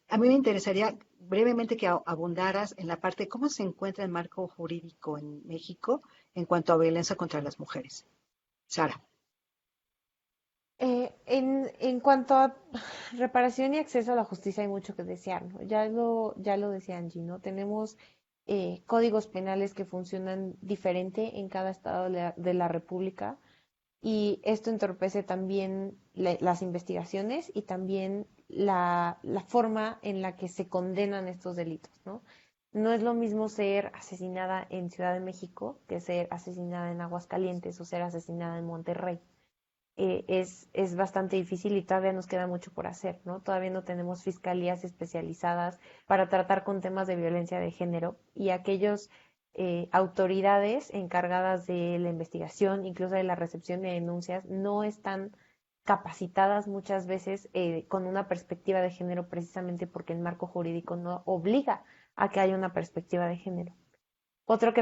A mí me interesaría brevemente que abundaras en la parte de cómo se encuentra el marco jurídico en México en cuanto a violencia contra las mujeres. Sara. En cuanto a reparación y acceso a la justicia hay mucho que desear, ¿no? Ya lo decía Angie, ¿no? Tenemos códigos penales que funcionan diferente en cada estado de la República y esto entorpece también las investigaciones y también la forma en la que se condenan estos delitos, ¿no? No es lo mismo ser asesinada en Ciudad de México que ser asesinada en Aguascalientes o ser asesinada en Monterrey. Es bastante difícil y todavía nos queda mucho por hacer, ¿no? Todavía no tenemos fiscalías especializadas para tratar con temas de violencia de género y aquellos autoridades encargadas de la investigación, incluso de la recepción de denuncias, no están capacitadas muchas veces con una perspectiva de género precisamente porque el marco jurídico no obliga a que haya una perspectiva de género. Otra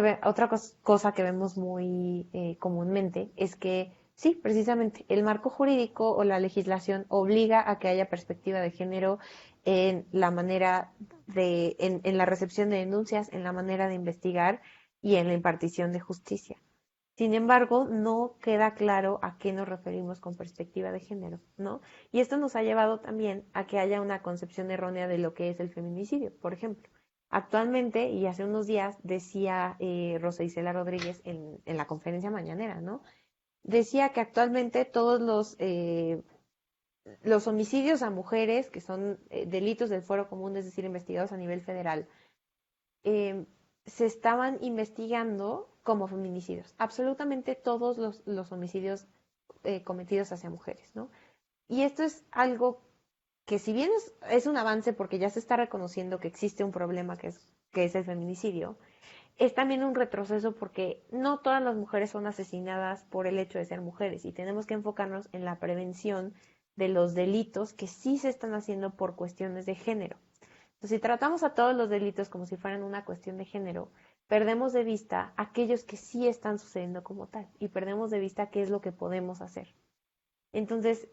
cosa que vemos muy comúnmente es que Sí, precisamente. El marco jurídico o la legislación obliga a que haya perspectiva de género en la manera en la recepción de denuncias, en la manera de investigar y en la impartición de justicia. Sin embargo, no queda claro a qué nos referimos con perspectiva de género, ¿no? Y esto nos ha llevado también a que haya una concepción errónea de lo que es el feminicidio, por ejemplo. Actualmente, y hace unos días, decía Rosa Isela Rodríguez en la conferencia mañanera, ¿no? Decía que actualmente todos los homicidios a mujeres, que son delitos del fuero común, es decir, investigados a nivel federal, eh, se estaban investigando como feminicidios. Absolutamente todos los homicidios cometidos hacia mujeres, ¿no? Y esto es algo que si bien es un avance porque ya se está reconociendo que existe un problema que es el feminicidio, es también un retroceso porque no todas las mujeres son asesinadas por el hecho de ser mujeres y tenemos que enfocarnos en la prevención de los delitos que sí se están haciendo por cuestiones de género. Entonces, si tratamos a todos los delitos como si fueran una cuestión de género, perdemos de vista aquellos que sí están sucediendo como tal y perdemos de vista qué es lo que podemos hacer. Entonces,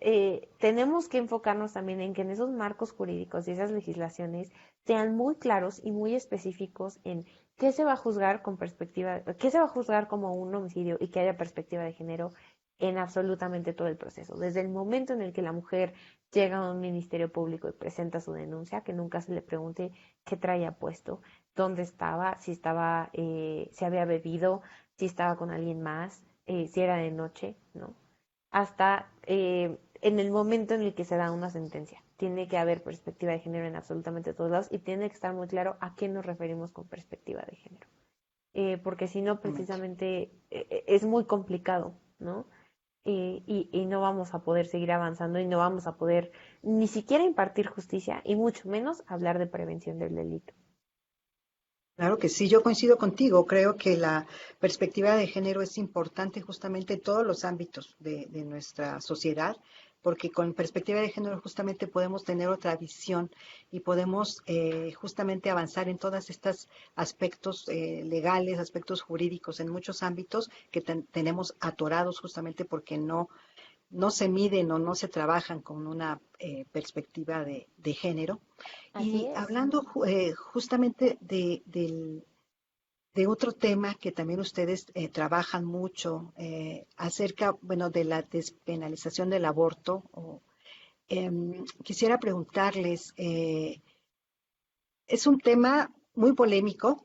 tenemos que enfocarnos también en que en esos marcos jurídicos y esas legislaciones sean muy claros y muy específicos en qué se va a juzgar con perspectiva, qué se va a juzgar como un homicidio y que haya perspectiva de género en absolutamente todo el proceso. Desde el momento en el que la mujer llega a un ministerio público y presenta su denuncia, que nunca se le pregunte qué traía puesto, dónde estaba, si había bebido, si estaba con alguien más, si era de noche, ¿no? Hasta en el momento en el que se da una sentencia. Tiene que haber perspectiva de género en absolutamente todos lados y tiene que estar muy claro a qué nos referimos con perspectiva de género. Porque si no, precisamente es muy complicado, ¿no? Y no vamos a poder seguir avanzando y no vamos a poder ni siquiera impartir justicia y mucho menos hablar de prevención del delito. Claro que sí, yo coincido contigo. Creo que la perspectiva de género es importante justamente en todos los ámbitos de nuestra sociedad, porque con perspectiva de género justamente podemos tener otra visión y podemos justamente avanzar en todos estos aspectos legales, aspectos jurídicos, en muchos ámbitos que tenemos atorados justamente porque no se miden o no se trabajan con una perspectiva de género. Así Y es. hablando justamente de otro tema que también ustedes trabajan mucho acerca, bueno, de la despenalización del aborto, quisiera preguntarles, es un tema muy polémico,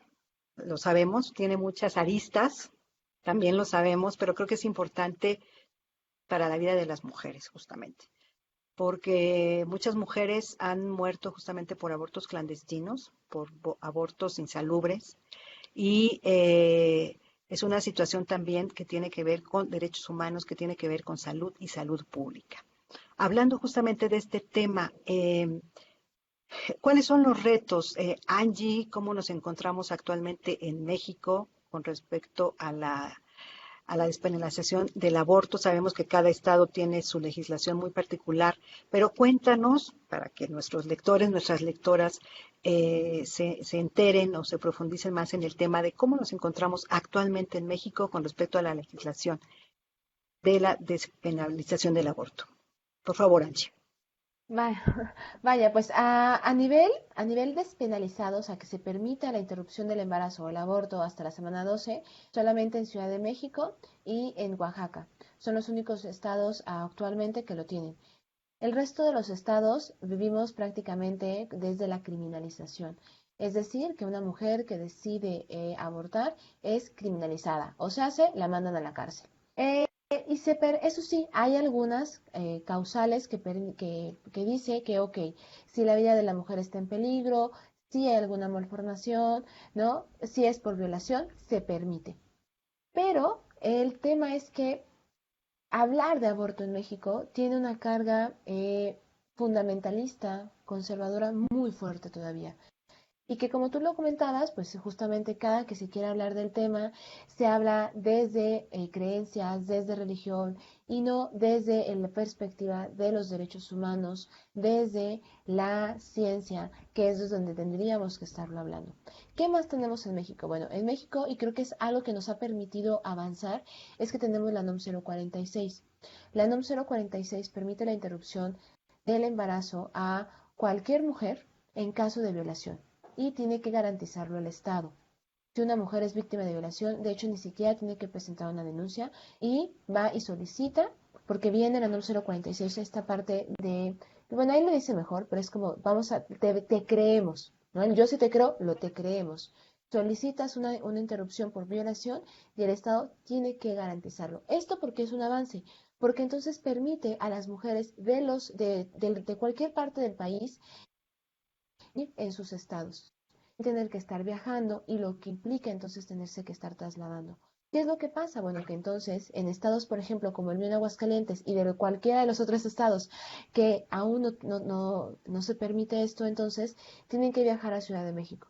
lo sabemos, tiene muchas aristas, también lo sabemos, pero creo que es importante para la vida de las mujeres, justamente, porque muchas mujeres han muerto justamente por abortos clandestinos, por abortos insalubres, y es una situación también que tiene que ver con derechos humanos, que tiene que ver con salud y salud pública. Hablando justamente de este tema, ¿cuáles son los retos, Angie? ¿Cómo nos encontramos actualmente en México con respecto a la despenalización del aborto? Sabemos que cada estado tiene su legislación muy particular, pero cuéntanos para que nuestros lectores, nuestras lectoras se enteren o se profundicen más en el tema de cómo nos encontramos actualmente en México con respecto a la legislación de la despenalización del aborto. Por favor, Angie. Vaya, vaya, pues a nivel despenalizado, o sea, que se permita la interrupción del embarazo o el aborto hasta la semana 12, solamente en Ciudad de México y en Oaxaca. Son los únicos estados actualmente que lo tienen. El resto de los estados vivimos prácticamente desde la criminalización. Es decir, que una mujer que decide abortar es criminalizada, o sea, la mandan a la cárcel. Eso sí, hay algunas causales que dice que, ok, si la vida de la mujer está en peligro, si hay alguna malformación, ¿no? Si es por violación, se permite. Pero el tema es que hablar de aborto en México tiene una carga fundamentalista, conservadora muy fuerte todavía. Y que como tú lo comentabas, pues justamente cada que se quiere hablar del tema, se habla desde creencias, desde religión y no desde la perspectiva de los derechos humanos, desde la ciencia, que es desde donde tendríamos que estarlo hablando. ¿Qué más tenemos en México? Bueno, en México, y creo que es algo que nos ha permitido avanzar, es que tenemos la NOM 046. La NOM 046 permite la interrupción del embarazo a cualquier mujer en caso de violación y tiene que garantizarlo el Estado. Si una mujer es víctima de violación, de hecho ni siquiera tiene que presentar una denuncia y va y solicita, porque viene la NOM 046 esta parte de, bueno, ahí lo dice mejor, pero es como, te creemos, ¿no? Yo sí te creo, lo te creemos. Solicitas una interrupción por violación y el Estado tiene que garantizarlo. Esto porque es un avance, porque entonces permite a las mujeres de cualquier parte del país en sus estados, tener que estar viajando y lo que implica entonces tenerse que estar trasladando. ¿Qué es lo que pasa? Bueno, que entonces en estados, por ejemplo, como el mío en Aguascalientes y de cualquiera de los otros estados que aún no se permite esto, entonces tienen que viajar a Ciudad de México.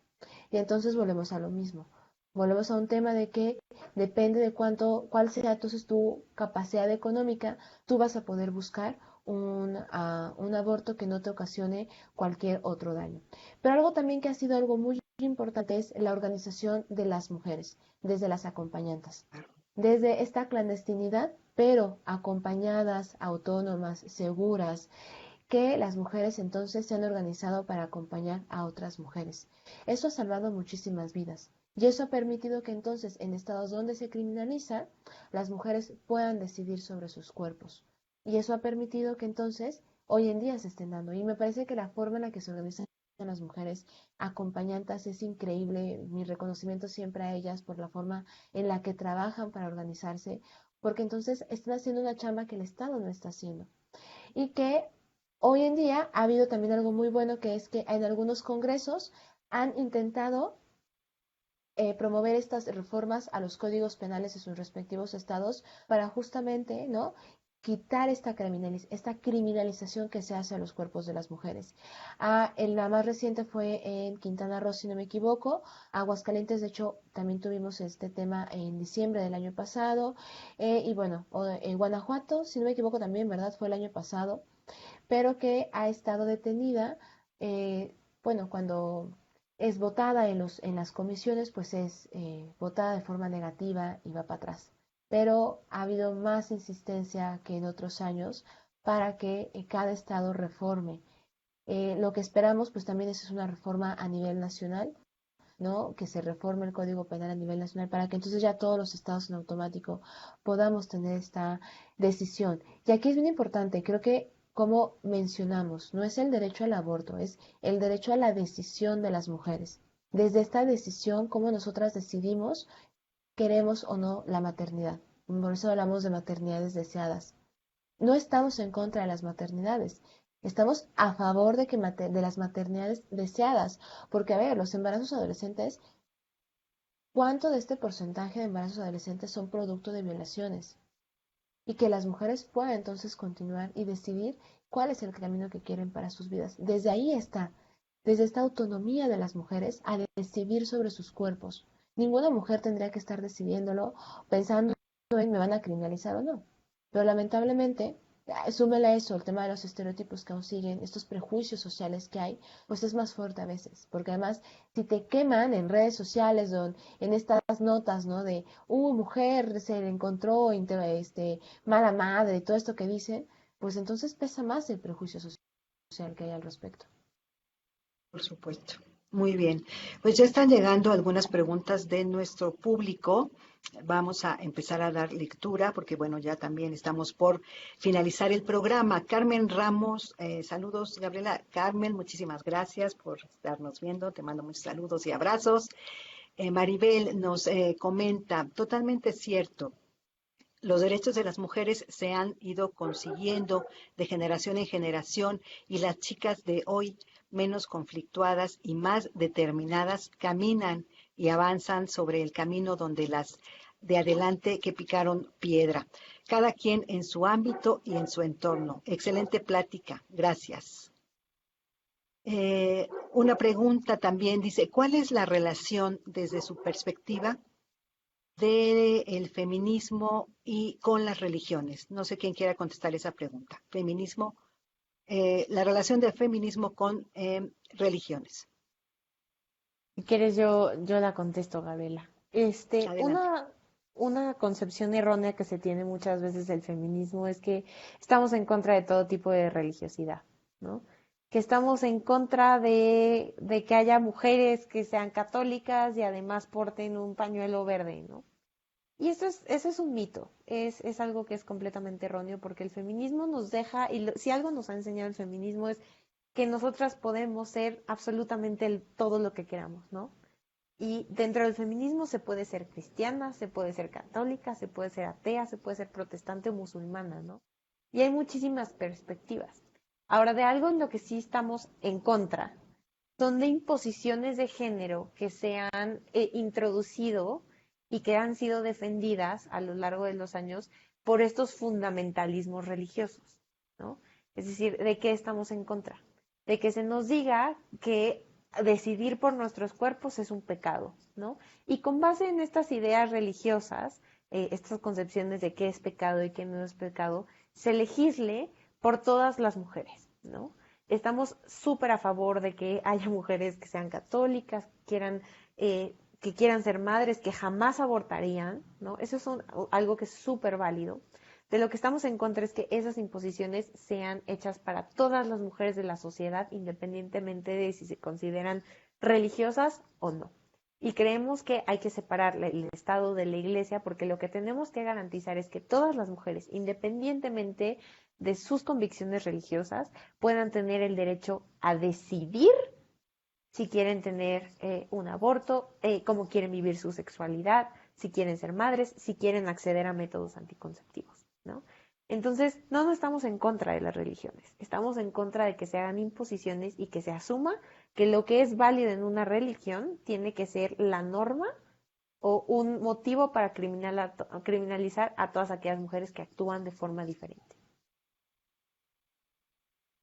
Y entonces volvemos a lo mismo. Volvemos a un tema de que depende de cuál sea entonces tu capacidad económica, tú vas a poder buscar un aborto que no te ocasione cualquier otro daño. Pero algo también que ha sido algo muy importante es la organización de las mujeres, desde las acompañantes, desde esta clandestinidad, pero acompañadas, autónomas, seguras, que las mujeres entonces se han organizado para acompañar a otras mujeres. Eso ha salvado muchísimas vidas. Y eso ha permitido que entonces en estados donde se criminaliza, las mujeres puedan decidir sobre sus cuerpos. Y eso ha permitido que entonces hoy en día se estén dando. Y me parece que la forma en la que se organizan las mujeres acompañantes es increíble. Mi reconocimiento siempre a ellas por la forma en la que trabajan para organizarse, porque entonces están haciendo una chamba que el Estado no está haciendo. Y que hoy en día ha habido también algo muy bueno, que es que en algunos congresos han intentado promover estas reformas a los códigos penales de sus respectivos estados para justamente, ¿no?, quitar esta criminalización que se hace a los cuerpos de las mujeres. La más reciente fue en Quintana Roo, si no me equivoco. Aguascalientes, de hecho, también tuvimos este tema en diciembre del año pasado. Y bueno, en Guanajuato, si no me equivoco también, ¿verdad? Fue el año pasado, pero que ha estado detenida, bueno, cuando es votada en las comisiones, pues es votada de forma negativa y va para atrás. Pero ha habido más insistencia que en otros años para que cada estado reforme. Lo que esperamos, pues también es una reforma a nivel nacional, ¿no? Que se reforme el Código Penal a nivel nacional para que entonces ya todos los estados en automático podamos tener esta decisión. Y aquí es bien importante, creo que como mencionamos, no es el derecho al aborto, es el derecho a la decisión de las mujeres. Desde esta decisión, cómo nosotras decidimos queremos o no la maternidad. Por eso hablamos de maternidades deseadas. No estamos en contra de las maternidades, estamos a favor de las maternidades deseadas, porque a ver, los embarazos adolescentes, ¿cuánto de este porcentaje de embarazos adolescentes son producto de violaciones? Y que las mujeres puedan entonces continuar y decidir cuál es el camino que quieren para sus vidas. Desde ahí está, desde esta autonomía de las mujeres a decidir sobre sus cuerpos. Ninguna mujer tendría que estar decidiéndolo pensando en me van a criminalizar o no. Pero lamentablemente, súmele a eso, el tema de los estereotipos que aún siguen, estos prejuicios sociales que hay, pues es más fuerte a veces. Porque además, si te queman en redes sociales, en estas notas, ¿no? De, mujer se le encontró mala madre, y todo esto que dicen, pues entonces pesa más el prejuicio social que hay al respecto. Por supuesto. Muy bien. Pues ya están llegando algunas preguntas de nuestro público. Vamos a empezar a dar lectura porque, bueno, ya también estamos por finalizar el programa. Carmen Ramos, saludos, Gabriela. Carmen, muchísimas gracias por estarnos viendo. Te mando muchos saludos y abrazos. Maribel nos comenta, totalmente cierto. Los derechos de las mujeres se han ido consiguiendo de generación en generación y las chicas de hoy, menos conflictuadas y más determinadas, caminan y avanzan sobre el camino donde las de adelante que picaron piedra. Cada quien en su ámbito y en su entorno. Excelente plática. Gracias. Una pregunta también dice, ¿cuál es la relación desde su perspectiva del feminismo y con las religiones? No sé quién quiera contestar esa pregunta. Feminismo, la relación del feminismo con religiones. Si quieres, yo la contesto, Gabriela. Adelante. Una concepción errónea que se tiene muchas veces del feminismo es que estamos en contra de todo tipo de religiosidad, ¿no? Que estamos en contra de que haya mujeres que sean católicas y además porten un pañuelo verde, ¿no? Y eso es un mito, es algo que es completamente erróneo porque el feminismo nos deja, si algo nos ha enseñado el feminismo es que nosotras podemos ser absolutamente todo lo que queramos, ¿no? Y dentro del feminismo se puede ser cristiana, se puede ser católica, se puede ser atea, se puede ser protestante o musulmana, ¿no? Y hay muchísimas perspectivas. Ahora, de algo en lo que sí estamos en contra, son de imposiciones de género que se han introducido y que han sido defendidas a lo largo de los años por estos fundamentalismos religiosos, ¿no? Es decir, ¿de qué estamos en contra? De que se nos diga que decidir por nuestros cuerpos es un pecado, ¿no? Y con base en estas ideas religiosas, estas concepciones de qué es pecado y qué no es pecado, se legisle por todas las mujeres, ¿no? Estamos súper a favor de que haya mujeres que sean católicas, que quieran ser madres, que jamás abortarían, ¿no? Eso es algo que es súper válido. De lo que estamos en contra es que esas imposiciones sean hechas para todas las mujeres de la sociedad, independientemente de si se consideran religiosas o no. Y creemos que hay que separar el Estado de la Iglesia porque lo que tenemos que garantizar es que todas las mujeres, independientemente de sus convicciones religiosas, puedan tener el derecho a decidir si quieren tener un aborto, cómo quieren vivir su sexualidad, si quieren ser madres, si quieren acceder a métodos anticonceptivos, ¿no? Entonces, no estamos en contra de las religiones, estamos en contra de que se hagan imposiciones y que se asuma que lo que es válido en una religión tiene que ser la norma o un motivo para criminalizar a todas aquellas mujeres que actúan de forma diferente.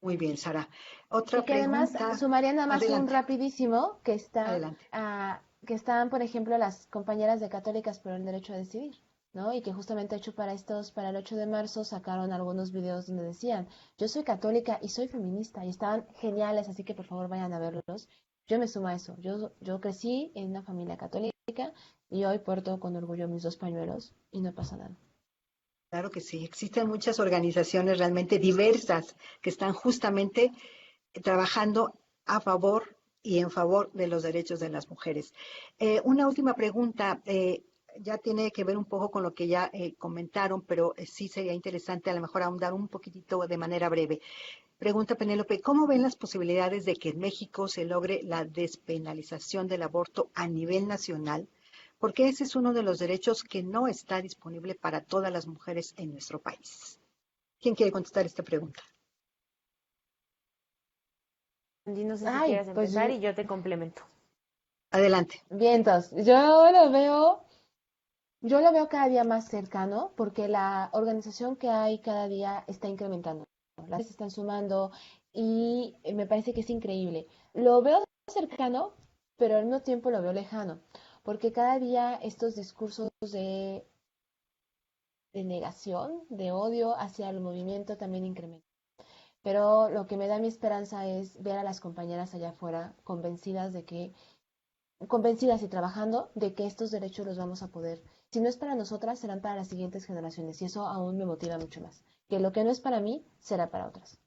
Muy bien, Sara. Otra Y que además pregunta. sumaría nada más un Adelante, rapidísimo adelante. que están, por ejemplo, las compañeras de Católicas por el Derecho a Decidir, ¿no? Y que justamente hecho para el 8 de marzo sacaron algunos videos donde decían, yo soy católica y soy feminista y estaban geniales, así que por favor vayan a verlos. Yo me sumo a eso. Yo crecí en una familia católica y hoy porto con orgullo mis dos pañuelos y no pasa nada. Claro que sí. Existen muchas organizaciones realmente diversas que están justamente trabajando a favor y en favor de los derechos de las mujeres. Una última pregunta, ya tiene que ver un poco con lo que ya comentaron, pero sí sería interesante a lo mejor ahondar un poquitito de manera breve. Pregunta Penélope, ¿cómo ven las posibilidades de que en México se logre la despenalización del aborto a nivel nacional? Porque ese es uno de los derechos que no está disponible para todas las mujeres en nuestro país. ¿Quién quiere contestar esta pregunta? Angie, no sé si Ay, quieras pues empezar y yo te complemento. Adelante. vientos. Yo lo veo cada día más cercano porque la organización que hay cada día está incrementando. Las se están sumando y me parece que es increíble. Lo veo cercano, pero al mismo tiempo lo veo lejano, porque cada día estos discursos de negación, de odio hacia el movimiento también incrementan. Pero lo que me da mi esperanza es ver a las compañeras allá afuera convencidas y trabajando de que estos derechos los vamos a poder. Si no es para nosotras, serán para las siguientes generaciones y eso aún me motiva mucho más. Que lo que no es para mí, será para otras.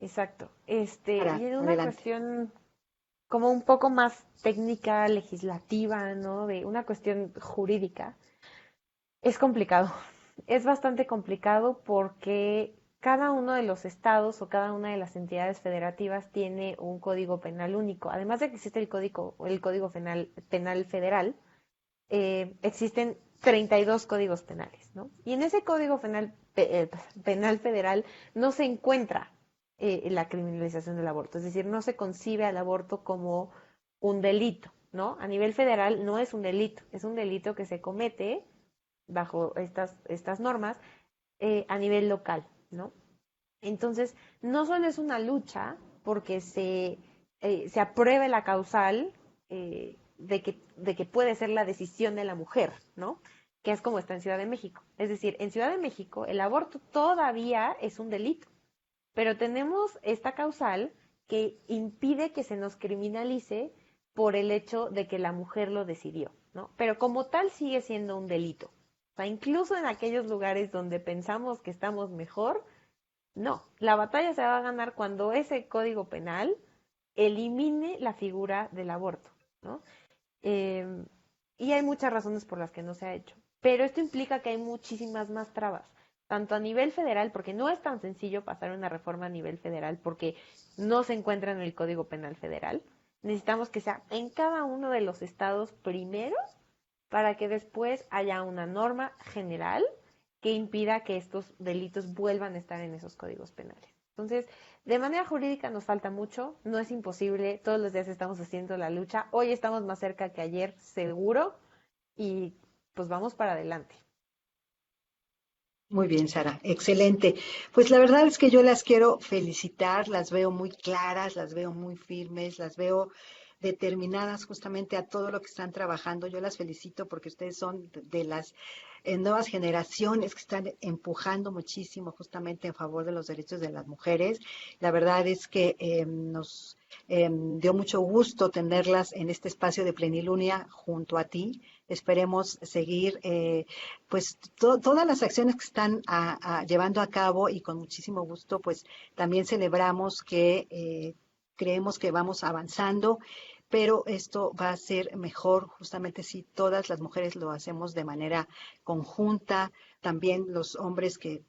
Exacto. Sara, Y en una adelante. cuestión como un poco más técnica, legislativa, ¿no? De una cuestión jurídica, es complicado. Es bastante complicado porque cada uno de los estados o cada una de las entidades federativas tiene un código penal único. Además de que existe el código penal federal, existen 32 códigos penales, ¿no? Y en ese código penal federal no se encuentra la criminalización del aborto, es decir, no se concibe al aborto como un delito, ¿no? A nivel federal no es un delito, es un delito que se comete bajo estas normas a nivel local, ¿no? Entonces, no solo es una lucha porque se apruebe la causal de que puede ser la decisión de la mujer, ¿no? Que es como está en Ciudad de México. Es decir, en Ciudad de México el aborto todavía es un delito, pero tenemos esta causal que impide que se nos criminalice por el hecho de que la mujer lo decidió, ¿no? Pero como tal sigue siendo un delito. O sea, incluso en aquellos lugares donde pensamos que estamos mejor, no, la batalla se va a ganar cuando ese código penal elimine la figura del aborto, ¿no? Eh, y hay muchas razones por las que no se ha hecho, pero esto implica que hay muchísimas más trabas, tanto a nivel federal, porque no es tan sencillo pasar una reforma a nivel federal, porque no se encuentra en el Código Penal Federal. Necesitamos que sea en cada uno de los estados primero para que después haya una norma general que impida que estos delitos vuelvan a estar en esos códigos penales. Entonces, de manera jurídica nos falta mucho, no es imposible, todos los días estamos haciendo la lucha, hoy estamos más cerca que ayer, seguro, y pues vamos para adelante. Muy bien, Sara, excelente. Pues la verdad es que yo las quiero felicitar, las veo muy claras, las veo muy firmes, las veo determinadas justamente a todo lo que están trabajando. Yo las felicito porque ustedes son de las nuevas generaciones que están empujando muchísimo justamente en favor de los derechos de las mujeres. La verdad es que nos dio mucho gusto tenerlas en este espacio de Plenilunia junto a ti. Esperemos seguir pues todas las acciones que están llevando a cabo y con muchísimo gusto pues también celebramos que creemos que vamos avanzando, pero esto va a ser mejor justamente si todas las mujeres lo hacemos de manera conjunta, también los hombres que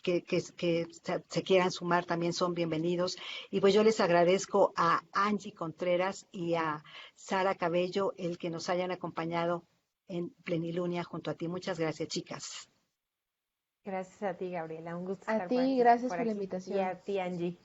se quieran sumar también son bienvenidos. Y pues yo les agradezco a Angie Contreras y a Sara Cabello el que nos hayan acompañado en Plenilunia junto a ti. Muchas gracias, chicas. Gracias a ti, Gabriela, un gusto A estar ti, gracias por por la aquí. Y invitación. a ti, Angie,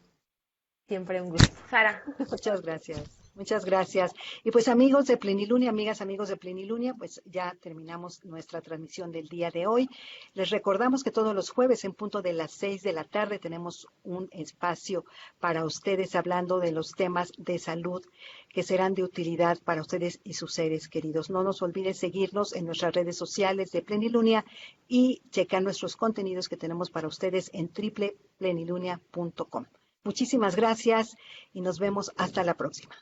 siempre un gusto. Sara. Muchas gracias. Muchas gracias. Y pues amigos de Plenilunia, amigas, amigos de Plenilunia, pues ya terminamos nuestra transmisión del día de hoy. Les recordamos que todos los jueves en punto de las 6 de la tarde tenemos un espacio para ustedes hablando de los temas de salud que serán de utilidad para ustedes y sus seres queridos. No nos olviden seguirnos en nuestras redes sociales de Plenilunia y checar nuestros contenidos que tenemos para ustedes en www.plenilunia.com. Muchísimas gracias y nos vemos hasta la próxima.